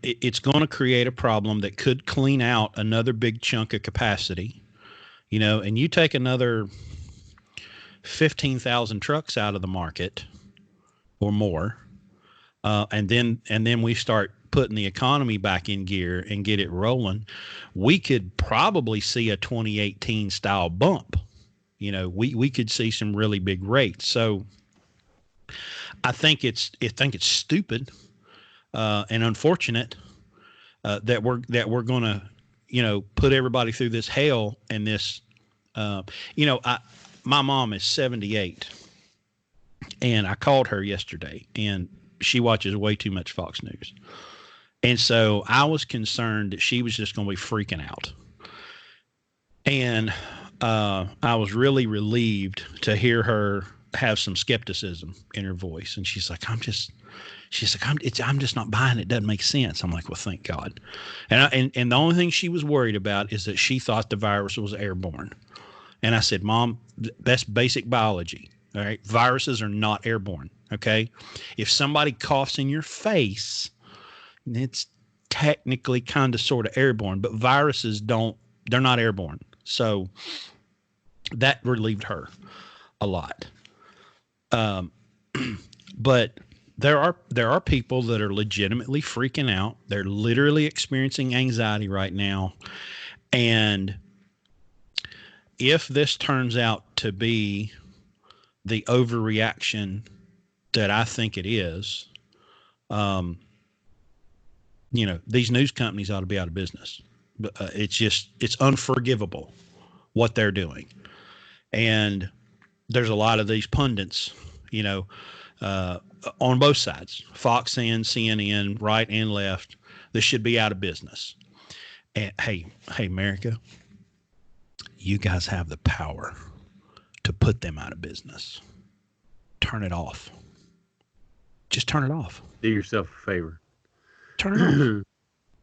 it's going to create a problem that could clean out another big chunk of capacity, and you take another 15,000 trucks out of the market or more, and then we start putting the economy back in gear and get it rolling. We could probably see a 2018 style bump. We could see some really big rates. So I think it's stupid and unfortunate that we're going to put everybody through this hell and this. My mom is 78, and I called her yesterday, and she watches way too much Fox News. And so I was concerned that she was just going to be freaking out. And I was really relieved to hear her have some skepticism in her voice. And she's like, I'm just not buying it. It doesn't make sense. I'm like, well, thank God. And the only thing she was worried about is that she thought the virus was airborne. And I said, Mom, that's basic biology. All right. Viruses are not airborne. Okay. If somebody coughs in your face, it's technically kind of sort of airborne, but viruses they're not airborne. So that relieved her a lot. But there are people that are legitimately freaking out. They're literally experiencing anxiety right now. And if this turns out to be the overreaction that I think it is, these news companies ought to be out of business. It's unforgivable what they're doing. And there's a lot of these pundits, on both sides, Fox and CNN, right and left, that should be out of business. And hey, America, you guys have the power to put them out of business. Turn it off. Just turn it off. Do yourself a favor. Turn it off.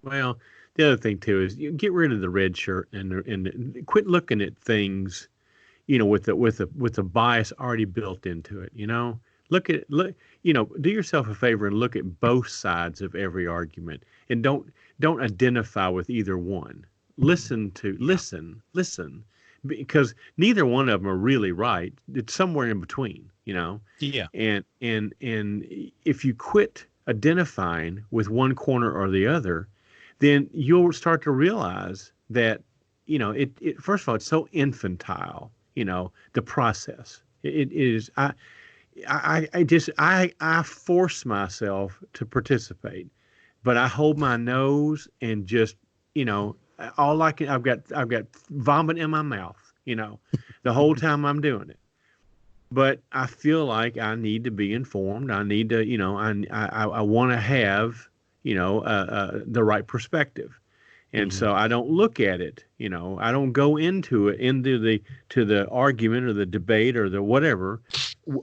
Well, the other thing too is you get rid of the red shirt and quit looking at things, with a bias already built into it. Do yourself a favor and look at both sides of every argument, and don't identify with either one. Listen, because neither one of them are really right. It's somewhere in between, Yeah. And if you quit identifying with one corner or the other, then you'll start to realize that, it first of all, it's so infantile, the process. It is. I force myself to participate, but I hold my nose and just, all I can, I've got vomit in my mouth, the whole time I'm doing it. But I feel like I need to be informed. I need to, I want to have, the right perspective. And so I don't look at it, I don't go into the argument or the debate or the whatever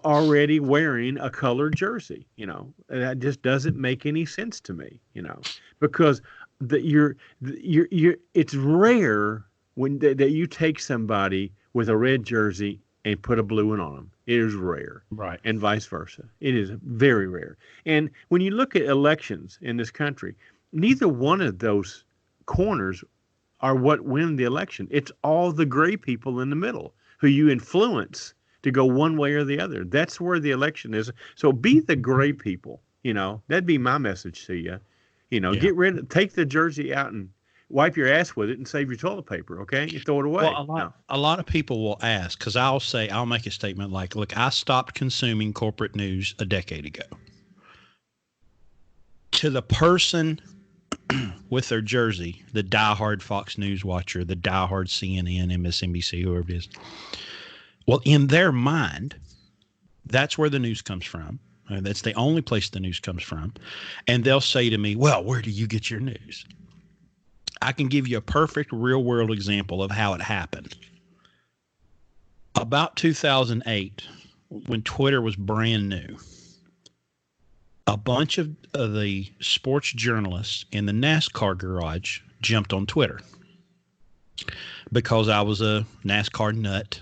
already wearing a colored jersey. That just doesn't make any sense to me, because it's rare that you take somebody with a red jersey and put a blue one on them. It is rare. Right. And vice versa. It is very rare. And when you look at elections in this country, neither one of those corners are what win the election. It's all the gray people in the middle who you influence to go one way or the other. That's where the election is. So be the gray people, that'd be my message to you. Take the jersey out and wipe your ass with it and save your toilet paper. Okay. You throw it away. Well, a lot of people will ask, because I'll make a statement like, look, I stopped consuming corporate news a decade ago. To the person with their jersey, the diehard Fox News watcher, the diehard CNN, MSNBC, whoever it is. Well, in their mind, that's where the news comes from. That's the only place the news comes from. And they'll say to me, well, where do you get your news? I can give you a perfect real world example of how it happened. About 2008, when Twitter was brand new, a bunch of the sports journalists in the NASCAR garage jumped on Twitter because I was a NASCAR nut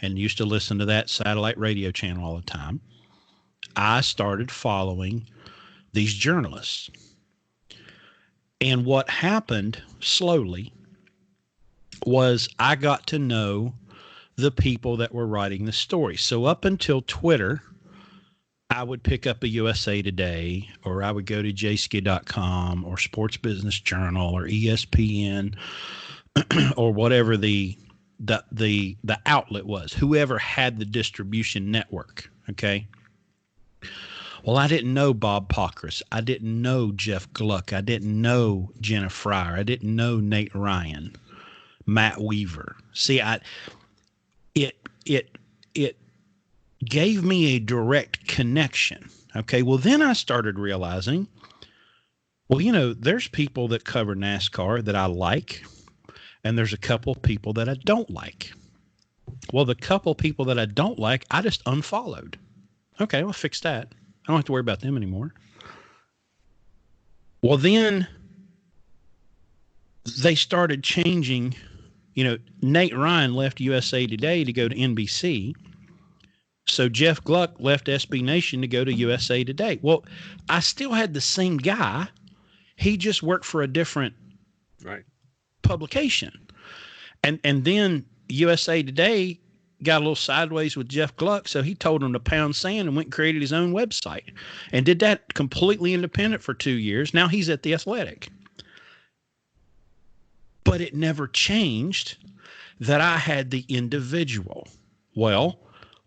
and used to listen to that satellite radio channel all the time. I started following these journalists. And what happened slowly was I got to know the people that were writing the story. So up until Twitter, I would pick up a USA Today, or I would go to jski.com or Sports Business Journal or ESPN or whatever the outlet was, whoever had the distribution network. Okay. Well, I didn't know Bob Pockris. I didn't know Jeff Gluck. I didn't know Jenna Fryer. I didn't know Nate Ryan, Matt Weaver. See, it gave me a direct connection. Okay. Well, then I started realizing, well, you know, there's people that cover NASCAR that I like, and there's a couple people that I don't like. Well, the couple people that I don't like, I just unfollowed. Okay, well, fix that. I don't have to worry about them anymore. Well, then they started changing. You know, Nate Ryan left USA Today to go to NBC. So Jeff Gluck left SB Nation to go to USA Today. Well, I still had the same guy. He just worked for a different publication. And then USA Today got a little sideways with Jeff Gluck, so he told him to pound sand and went and created his own website and did that completely independent for 2 years. Now he's at The Athletic. But it never changed that I had the individual. Well,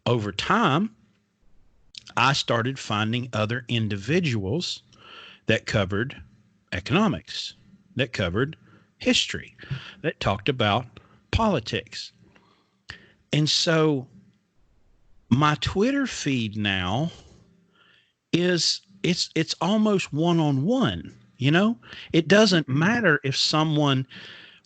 over time, I started finding other individuals that covered economics, that covered history, that talked about politics. And so my Twitter feed now is it's almost one-on-one, you know? It doesn't matter if someone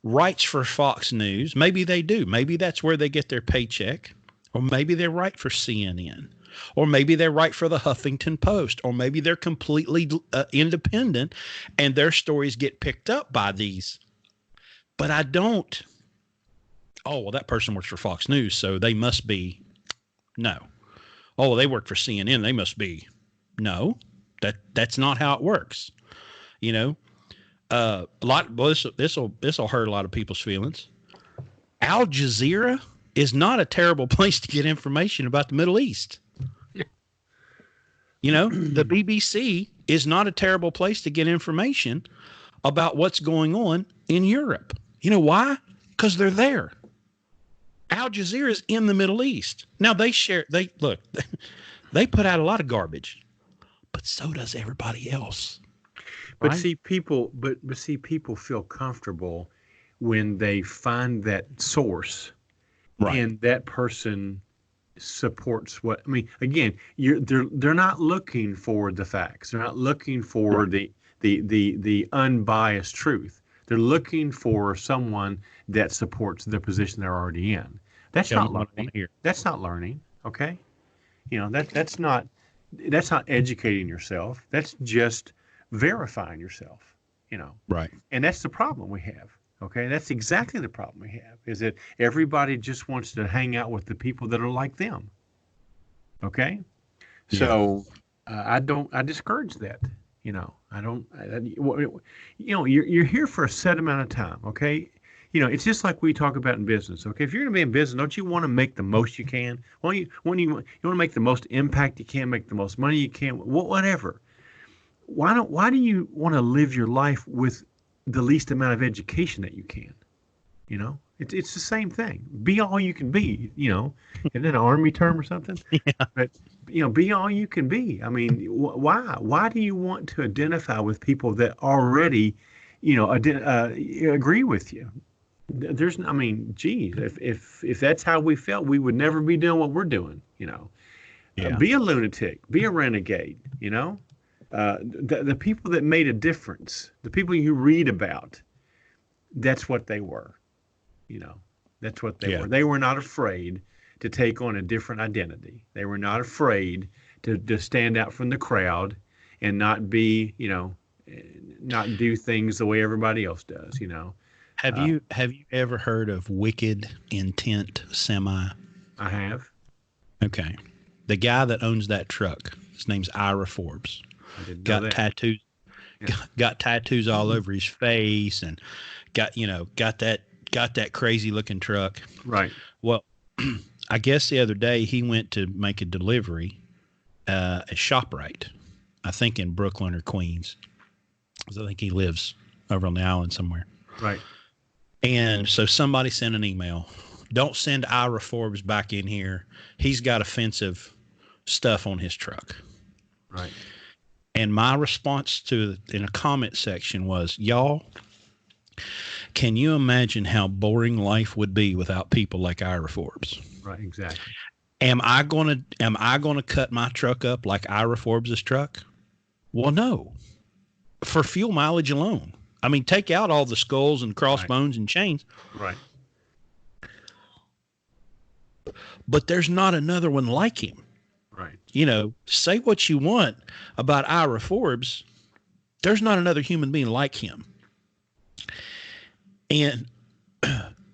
writes for Fox News. Maybe they do. Maybe that's where they get their paycheck. Or maybe they write for CNN. Or maybe they write for the Huffington Post. Or maybe they're completely independent and their stories get picked up by these. But I don't. Oh, well, that person works for Fox News, so they must be. No. Oh, well, they work for CNN. They must be. No, that's not how it works. You know, this will hurt a lot of people's feelings. Al Jazeera is not a terrible place to get information about the Middle East. You know, the BBC is not a terrible place to get information about what's going on in Europe. You know why? Because they're there. Al Jazeera is in the Middle East. Now they put out a lot of garbage, but so does everybody else. But right? see, people feel comfortable when they find that source, right, and that person supports what. I mean, again, they're not looking for the facts. They're not looking for the unbiased truth. They're looking for someone that supports the position they're already in. That's not learning. That's not learning. Okay, you know that's not educating yourself. That's just verifying yourself. You know, right. And that's the problem we have. Okay, that's exactly the problem we have. Is that everybody just wants to hang out with the people that are like them. Okay, so I discourage that. You know, you're here for a set amount of time. Okay. You know, it's just like we talk about in business. Okay. If you're going to be in business, don't you want to make the most you can? You want to make the most impact you can, make the most money you can, whatever. Why do you want to live your life with the least amount of education that you can? You know, it's the same thing. Be all you can be, you know, isn't it an army term or something? Yeah. But, you know, be all you can be. I mean, why do you want to identify with people that already, you know, agree with you? I mean, geez, if that's how we felt, we would never be doing what we're doing, you know. Be a lunatic, be a renegade, you know. The people that made a difference, the people you read about, that's what they were. You know, that's what they Yeah. were. They were not afraid to take on a different identity. They were not afraid to stand out from the crowd and not be, not do things the way everybody else does, Uh, Have you ever heard of Wicked Intent Semi? I have. Okay. The guy that owns that truck, his name's Ira Forbes. I didn't know Got that. tattoos Yeah. got tattoos all over his face and got that crazy looking truck. Right. Well, I guess the other day he went to make a delivery at ShopRite, I think in Brooklyn or Queens. 'Cause I think he lives over on the island somewhere. Right. And so somebody sent an email. Don't send Ira Forbes back in here. He's got offensive stuff on his truck. Right. And my response to in a comment section was, y'all, can you imagine how boring life would be without people like Ira Forbes? Right. Exactly. Am I gonna cut my truck up like Ira Forbes' truck? Well, no. For fuel mileage alone. I mean, take out all the skulls and crossbones and chains. Right. But there's not another one like him. Right. Say what you want about Ira Forbes. There's not another human being like him. And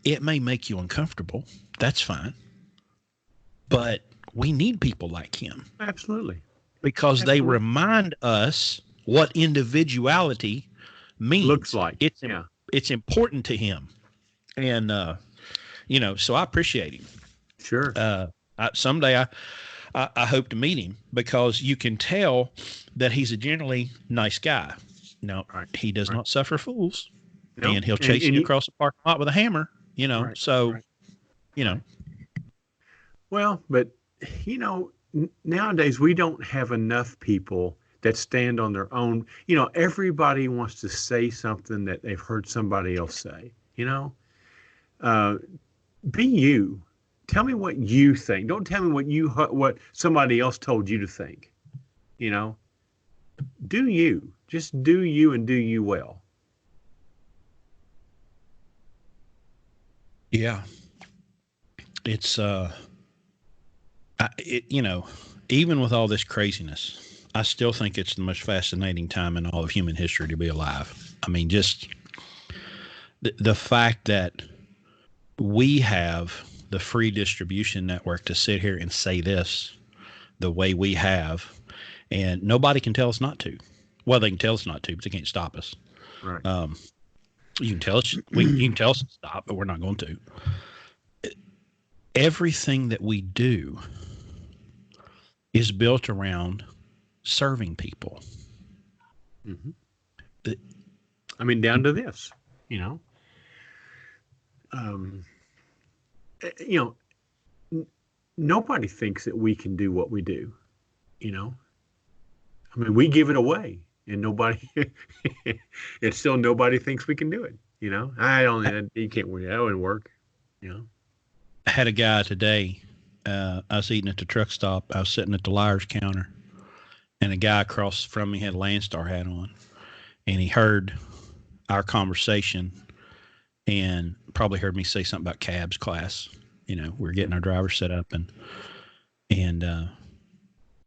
it may make you uncomfortable. That's fine. But we need people like him. Absolutely. Because they remind us what individuality means. Looks like. It's important to him. And, so I appreciate him. Sure. Someday I hope to meet him because you can tell that he's a generally nice guy. Right. He does not suffer fools, Nope. and he'll chase you across the parking lot with a hammer, Right. so, Right. Well, but, nowadays we don't have enough people that stand on their own. Everybody wants to say something that they've heard somebody else say, be you. Tell me what you think. Don't tell me what somebody else told you to think. Do you. Just do you and do you well. Yeah. It's even with all this craziness, I still think it's the most fascinating time in all of human history to be alive. I mean, just the fact that we have the free distribution network to sit here and say this the way we have, and nobody can tell us not to. Well, they can tell us not to, but they can't stop us. Right. You can tell us to stop, but we're not going to. Everything that we do is built around serving people. Mm-hmm. Down to this, nobody thinks that we can do what we do, we give it away and nobody, and still nobody thinks we can do it. I don't, you can't, that wouldn't work, I had a guy today, I was eating at the truck stop. I was sitting at the liar's counter, and a guy across from me had a Landstar hat on, and he heard our conversation and probably heard me say something about cabs class. We're getting our drivers set up, and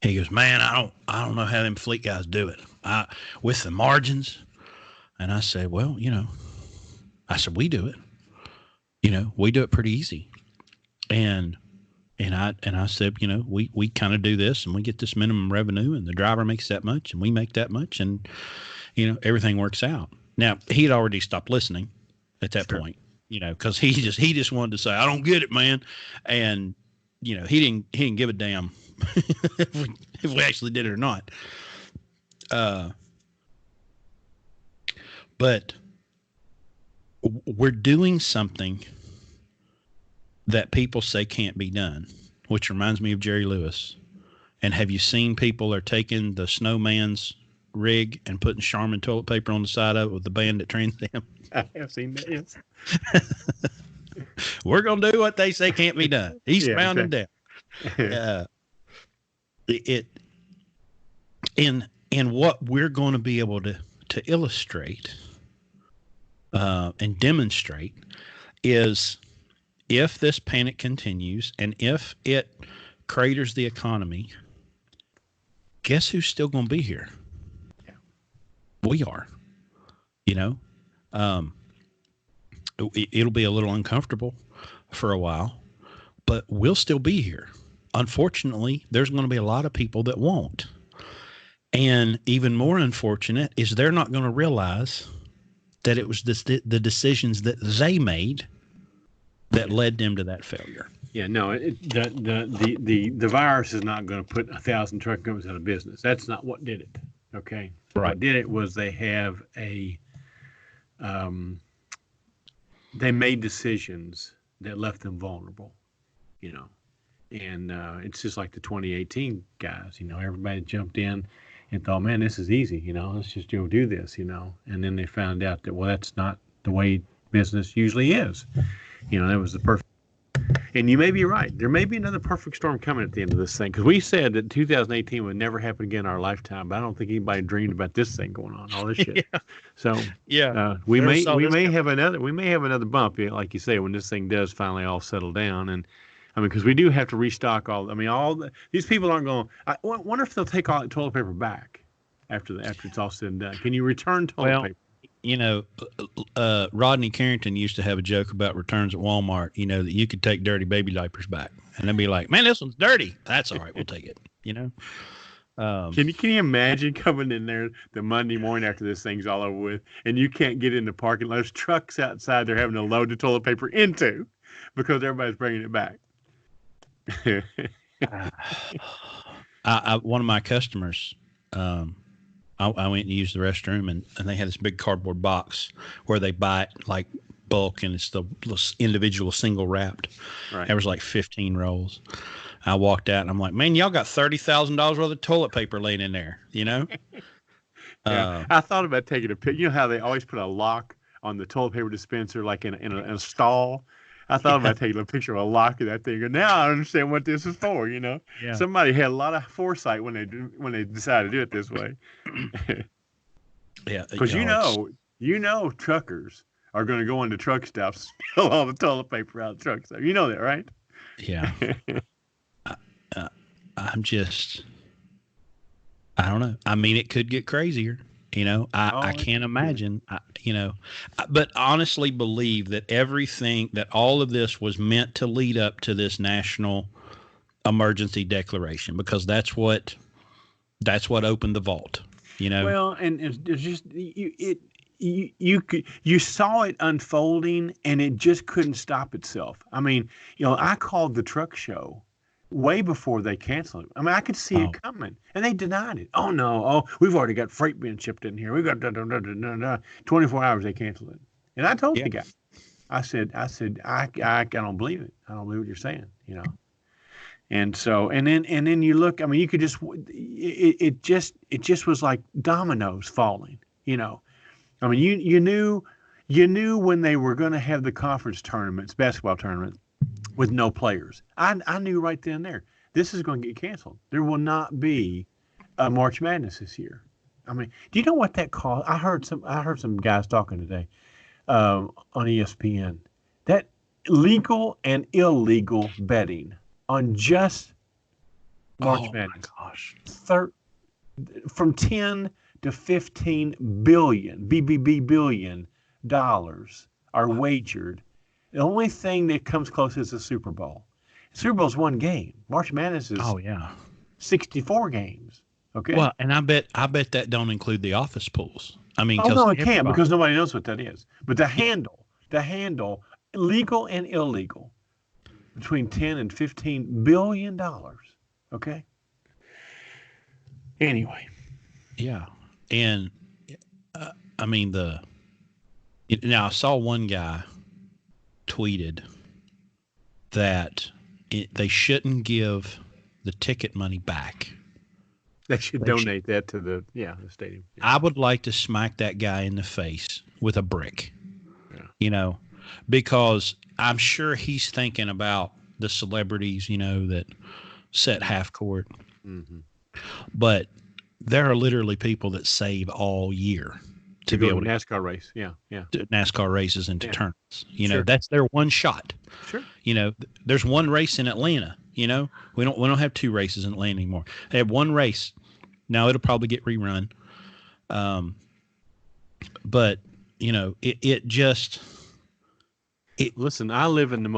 he goes, "Man, I don't know how them fleet guys do it. With the margins." And I said, "Well, we do it. We do it pretty easy." And I said, we kind of do this, and we get this minimum revenue, and the driver makes that much, and we make that much, and everything works out. Now, he had already stopped listening at that point, because he just wanted to say, "I don't get it, man," and he didn't give a damn if we actually did it or not. But we're doing something that people say can't be done, which reminds me of Jerry Lewis. And have you seen people are taking the snowman's rig and putting Charmin toilet paper on the side of it with the band at Trans Am? I have seen that, yes. We're going to do what they say can't be done. Eastbound and down. In what we're going to be able to illustrate and demonstrate is if this panic continues and if it craters the economy, guess who's still going to be here? Yeah. We are. It'll be a little uncomfortable for a while, but we'll still be here. Unfortunately, there's going to be a lot of people that won't. And even more unfortunate is they're not going to realize that it was the decisions that they made that led them to that failure. Yeah, no, the virus is not going to put 1,000 truck companies out of business. That's not what did it. Okay, right. What did it was they have they made decisions that left them vulnerable, and it's just like the 2018 guys. Everybody jumped in and thought, man, this is easy. Let's just do this. And then they found out that that's not the way business usually is. That was the perfect. And you may be right. There may be another perfect storm coming at the end of this thing, because we said that 2018 would never happen again in our lifetime, but I don't think anybody dreamed about this thing going on, all this shit. Yeah. So we may have another bump, like you say, when this thing does finally all settle down. And because we do have to restock these people aren't going. I wonder if they'll take all that toilet paper back after it's all said and done. Can you return toilet paper? Rodney Carrington used to have a joke about returns at Walmart, that you could take dirty baby diapers back. And they'd be like, man, this one's dirty. That's all right. We'll take it, Can you imagine coming in there the Monday morning after this thing's all over with, and you can't get in the parking lot? There's trucks outside they're having to load the toilet paper into because everybody's bringing it back. One of my customers, I went to use the restroom, and they had this big cardboard box where they buy it like bulk, and it's the individual single wrapped. Right. There was like 15 rolls. I walked out, and I'm like, man, y'all got $30,000 worth of toilet paper laying in there, Yeah, I thought about taking a picture. You know how they always put a lock on the toilet paper dispenser, like in a stall? I thought about taking a picture of a lock of that thing, and now I understand what this is for. Yeah. Somebody had a lot of foresight when they decided to do it this way. Yeah, because truckers are going to go into truck stops, spill all the toilet paper out of the truck stop. You know that, right? Yeah. I don't know. It could get crazier. I can't imagine, but honestly believe that all of this was meant to lead up to this national emergency declaration, because that's what opened the vault, Well, and it's just, you saw it unfolding, and it just couldn't stop itself. I called the truck show way before they canceled it. I could see it coming, and they denied it. Oh no! Oh, we've already got freight being shipped in here. We got 24 hours. They canceled it, and I told the guy, I said, I don't believe it. I don't believe what you're saying. And so, and then you look. You could just, it just was like dominoes falling. You knew when they were going to have the conference tournaments, basketball tournament, with no players. I knew right then and there, this is going to get canceled. There will not be a March Madness this year. Do you know what that cost? I heard some guys talking today on ESPN that legal and illegal betting on just March Madness. My gosh. From 10 to 15 billion billion dollars are wagered. The only thing that comes close is the Super Bowl. Super Bowl's one game. March Madness is 64 games. Okay. Well, and I bet that don't include the office pools. No, it can't, because nobody knows what that is. But the handle, legal and illegal, between 10 and 15 billion dollars. Okay. Anyway. Yeah, and now I saw one guy tweeted that they shouldn't give the ticket money back. They should donate that to the stadium. Yeah. I would like to smack that guy in the face with a brick, because I'm sure he's thinking about the celebrities, that set half court. Mm-hmm. But there are literally people that save all year to go be able to NASCAR race. Yeah. NASCAR races into Yeah. tournaments. Sure. That's their one shot. Sure. There's one race in Atlanta. We don't have two races in Atlanta anymore. They have one race. Now it'll probably get rerun. But it just. Listen, I live in the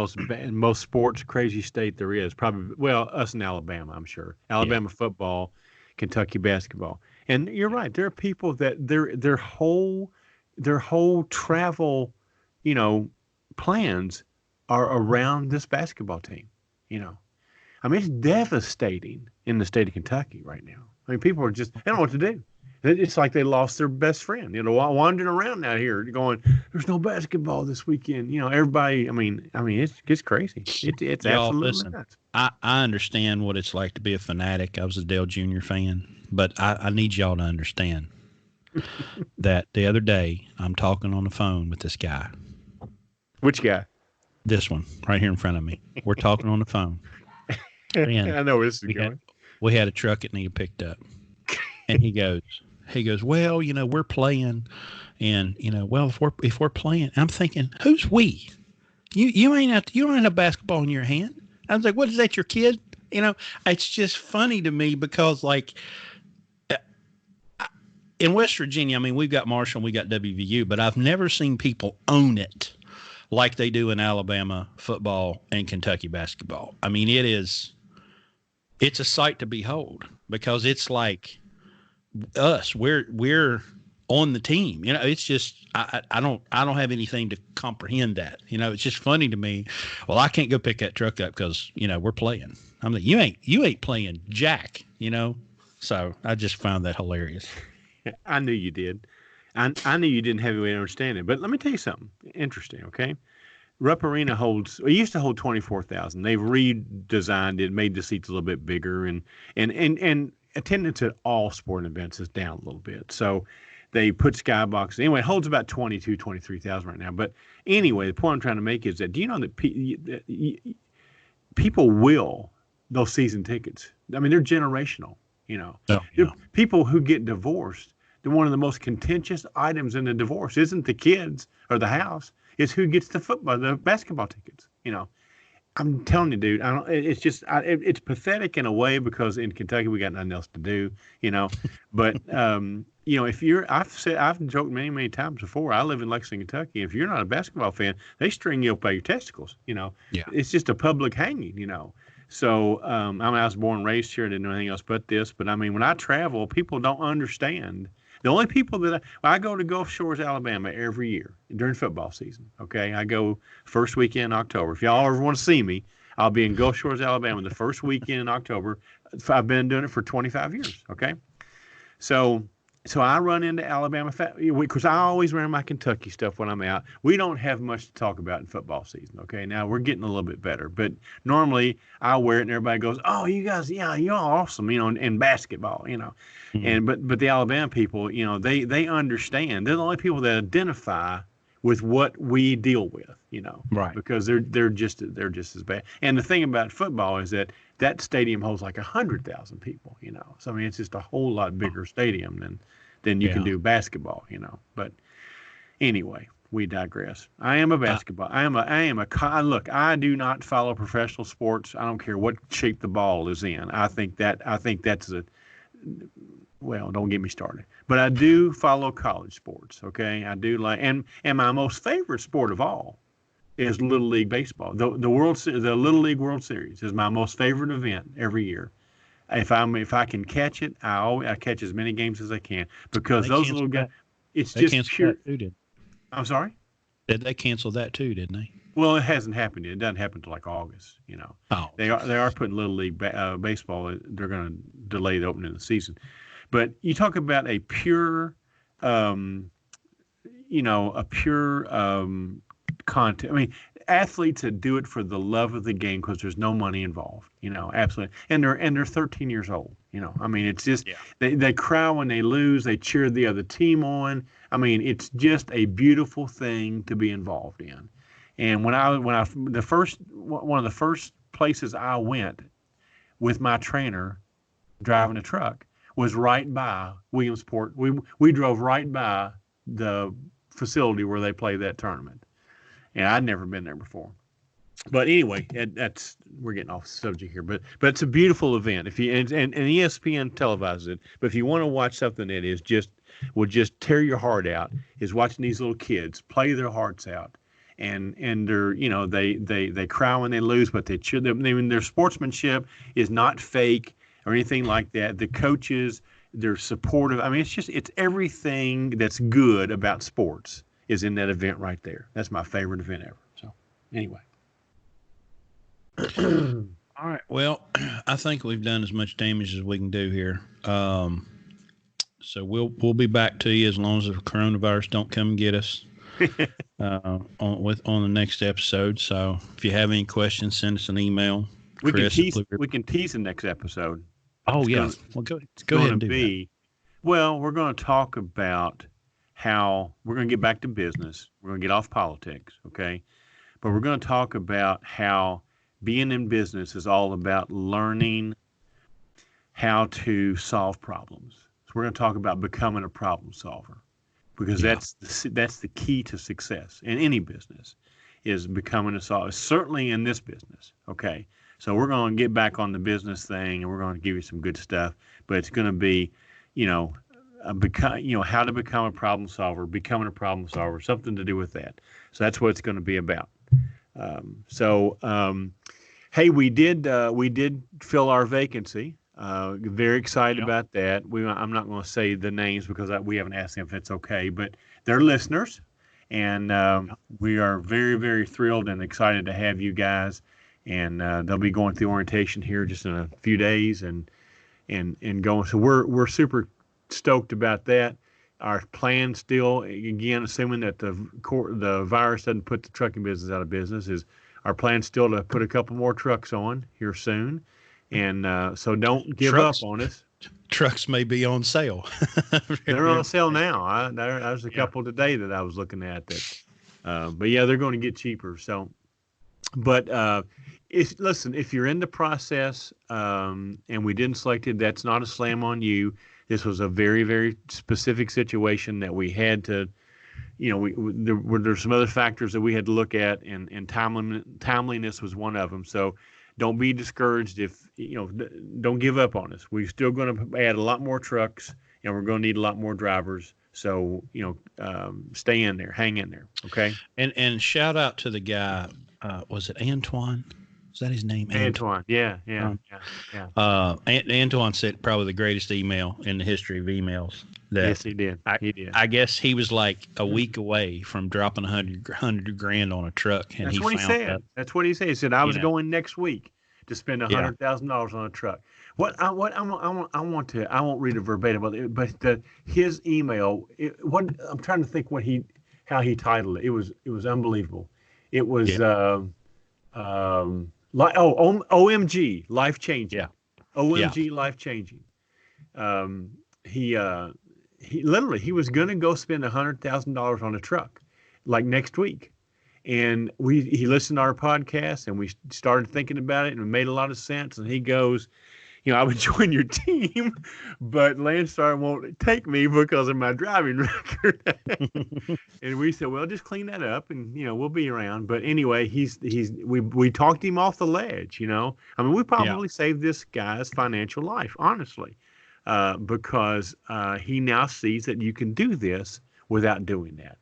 most sports crazy state there is. Probably, well, us in Alabama, I'm sure. Alabama football, Kentucky basketball, and you're right. There are people that their whole travel, plans are around this basketball team. I mean, it's devastating in the state of Kentucky right now. I mean, people are just they don't know what to do. It's like they lost their best friend, wandering around out here going, there's no basketball this weekend. Everybody, I mean, it's crazy. It's absolutely nuts. I understand what it's like to be a fanatic. I was a Dale Jr. fan, but I need y'all to understand that the other day I'm talking on the phone with this guy. Which guy? This one right here in front of me. We're talking on the phone. And I know where this is going. We had a truck that needed picked up. And he goes, well, we're playing, and well, if we're playing, I'm thinking, who's we? You don't have basketball in your hand. I was like, what is that, your kid? It's just funny to me because in West Virginia, I mean, we've got Marshall and we got WVU, but I've never seen people own it like they do in Alabama football and Kentucky basketball. I mean, it's a sight to behold because it's like us. We're on the team. It's just I don't have anything to comprehend that. It's just funny to me. Well, I can't go pick that truck up because we're playing. I'm like, you ain't playing jack. So I just found that hilarious. I knew you did. I knew you didn't have a way to understand it. But let me tell you something interesting. Okay, Rupp Arena it used to hold 24,000. They've redesigned it, made the seats a little bit bigger, and attendance at all sporting events is down a little bit. So they put skyboxes. Anyway, it holds about 23,000 right now. But anyway, the point I'm trying to make is that do you know that people will those season tickets? I mean, they're generational. People who get divorced, one of the most contentious items in the divorce isn't the kids or the house. It's who gets the basketball tickets. I'm telling you, dude. It's just it's pathetic in a way because in Kentucky we got nothing else to do, But I've joked many times before. I live in Lexington, Kentucky. If you're not a basketball fan, they string you up by your testicles. Yeah. It's just a public hanging. So I was born and raised here. I didn't know anything else but this. But I mean, when I travel, people don't understand. The only people that I go to Gulf Shores, Alabama every year during football season. Okay, I go first weekend in October. If y'all ever want to see me, I'll be in Gulf Shores, Alabama, the first weekend in October. I've been doing it for 25 years. Okay, so I run into Alabama because I always wear my Kentucky stuff when I'm out. We don't have much to talk about in football season. Okay, now we're getting a little bit better, but normally I wear it and everybody goes, "Oh, you guys, yeah, you're awesome," in basketball, Mm-hmm. And but the Alabama people, they understand. They're the only people that identify with what we deal with, right? Because they're just as bad. And the thing about football is that stadium holds like 100,000 people, So I mean, it's just a whole lot bigger stadium than you can do basketball, But anyway, we digress. I am a basketball. Look, I do not follow professional sports. I don't care what shape the ball is in. I think that's well, don't get me started. But I do follow college sports. Okay, I do and my most favorite sport of all is Little League baseball. The Little League World Series is my most favorite event every year. If I can catch it, I catch as many games as I can because those little guys. It's just pure. I'm sorry. Did they cancel that too? Didn't they? Well, it hasn't happened yet. It doesn't happen until like August. Oh. They are putting Little League baseball. They're going to delay the opening of the season. But you talk about a pure, content. I mean, athletes that do it for the love of the game because there's no money involved. Absolutely. And they're 13 years old. I mean, it's just they cry when they lose. They cheer the other team on. I mean, it's just a beautiful thing to be involved in. And one of the first places I went with my trainer driving a truck was right by Williamsport. We drove right by the facility where they play that tournament. And I'd never been there before. But anyway, we're getting off the subject here. But it's a beautiful event. If you and ESPN televises it. But if you want to watch something that will just tear your heart out, is watching these little kids play their hearts out. And they're, they cry when they lose, but they cheer them. I mean, their sportsmanship is not fake or anything like that. The coaches, they're supportive. I mean, it's everything that's good about sports is in that event right there. That's my favorite event ever. So anyway. All right. Well, I think we've done as much damage as we can do here. So we'll be back to you as long as the coronavirus don't come and get us on the next episode. So if you have any questions, send us an email. We can tease the next episode. Oh, yeah. Well, go ahead and do that. Well, we're going to talk about how we're going to get back to business. We're going to get off politics, okay? But we're going to talk about how being in business is all about learning how to solve problems. So we're going to talk about becoming a problem solver, because that's the key to success in any business, is becoming a solver. Certainly in this business, okay? So we're going to get back on the business thing, and we're going to give you some good stuff. But it's going to be, how to become a problem solver, becoming a problem solver, something to do with that. So that's what it's going to be about. Hey, we did fill our vacancy. Very excited about that. I'm not going to say the names because we haven't asked them if it's okay, but they're listeners, and we are very, very thrilled and excited to have you guys. And they'll be going through orientation here just in a few days and going. So we're super stoked about that. Our plan still, again, assuming that the virus doesn't put the trucking business out of business, is our plan still to put a couple more trucks on here soon. And so don't give up on us. Trucks may be on sale. They're on sale now. There's a couple today that I was looking at that. But yeah, they're going to get cheaper. So, but listen, if you're in the process and we didn't select it, that's not a slam on you. This was a very, very specific situation that we had to, there's some other factors that we had to look at, and timeliness was one of them. So don't be discouraged don't give up on us. We're still going to add a lot more trucks, and we're going to need a lot more drivers. So, stay in there, hang in there. Okay. And shout out to the guy, was it Antoine? Is that his name? Antoine. Yeah. Antoine sent probably the greatest email in the history of emails. Yes, he did. I guess he was like a week away from dropping $100,000 on a truck, and that's what he said. That's what he said. He said, I was going next week to spend $100,000 on a truck. I won't read it verbatim, but his email. I'm trying to think how he titled it. It was unbelievable. It was OMG, life changing. Yeah. OMG, life changing. He literally, he was going to go spend $100,000 on a truck like next week. And he listened to our podcast, and we started thinking about it, and it made a lot of sense. And he goes, I would join your team, but Landstar won't take me because of my driving record. And we said, well, just clean that up, and we'll be around. But anyway, we talked him off the ledge. I mean, we probably saved this guy's financial life, honestly, because he now sees that you can do this without doing that.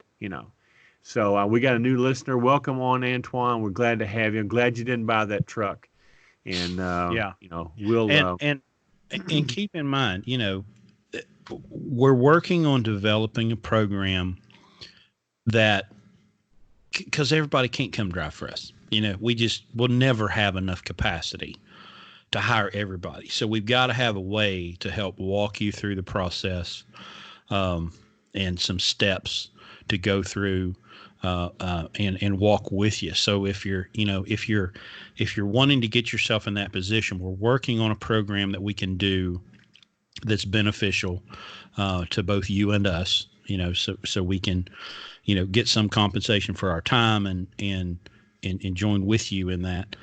So we got a new listener. Welcome on, Antoine. We're glad to have you. I'm glad you didn't buy that truck. And we'll and keep in mind, we're working on developing a program that, because everybody can't come drive for us. We'll never have enough capacity to hire everybody. So we've got to have a way to help walk you through the process, and some steps to go through. And walk with you. So if you're wanting to get yourself in that position, we're working on a program that we can do that's beneficial to both you and us. So we can, get some compensation for our time and join with you in that.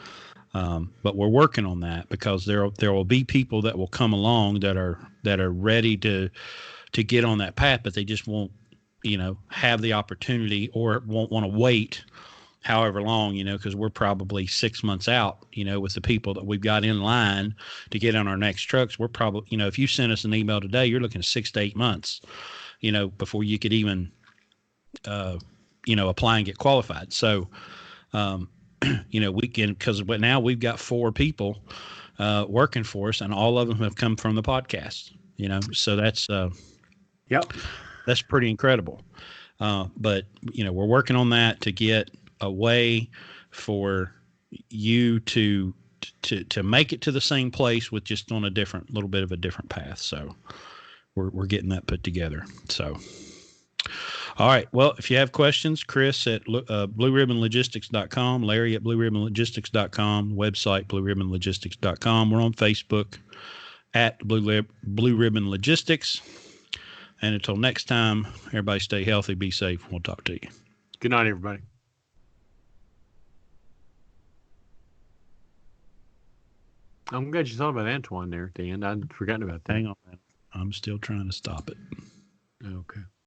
But we're working on that, because there will be people that will come along that are ready to get on that path, but they just won't have the opportunity or won't want to wait however long, because we're probably 6 months out, with the people that we've got in line to get on our next trucks. We're probably, if you send us an email today, you're looking at 6 to 8 months, before you could even, apply and get qualified. So, we can, because now we've got 4 people working for us, and all of them have come from the podcast, so that's, Yep. that's pretty incredible. But, we're working on that to get a way for you to make it to the same place with just on a little bit of a different path. So we're getting that put together. So, all right. Well, if you have questions, Chris at blueribbonlogistics.com, Larry at blueribbonlogistics.com, website blueribbonlogistics.com. We're on Facebook at Blue Ribbon Logistics. And until next time, everybody stay healthy, be safe. We'll talk to you. Good night, everybody. I'm glad you thought about Antoine there at the end. I'd forgotten about that. Hang on, man. I'm still trying to stop it. Okay.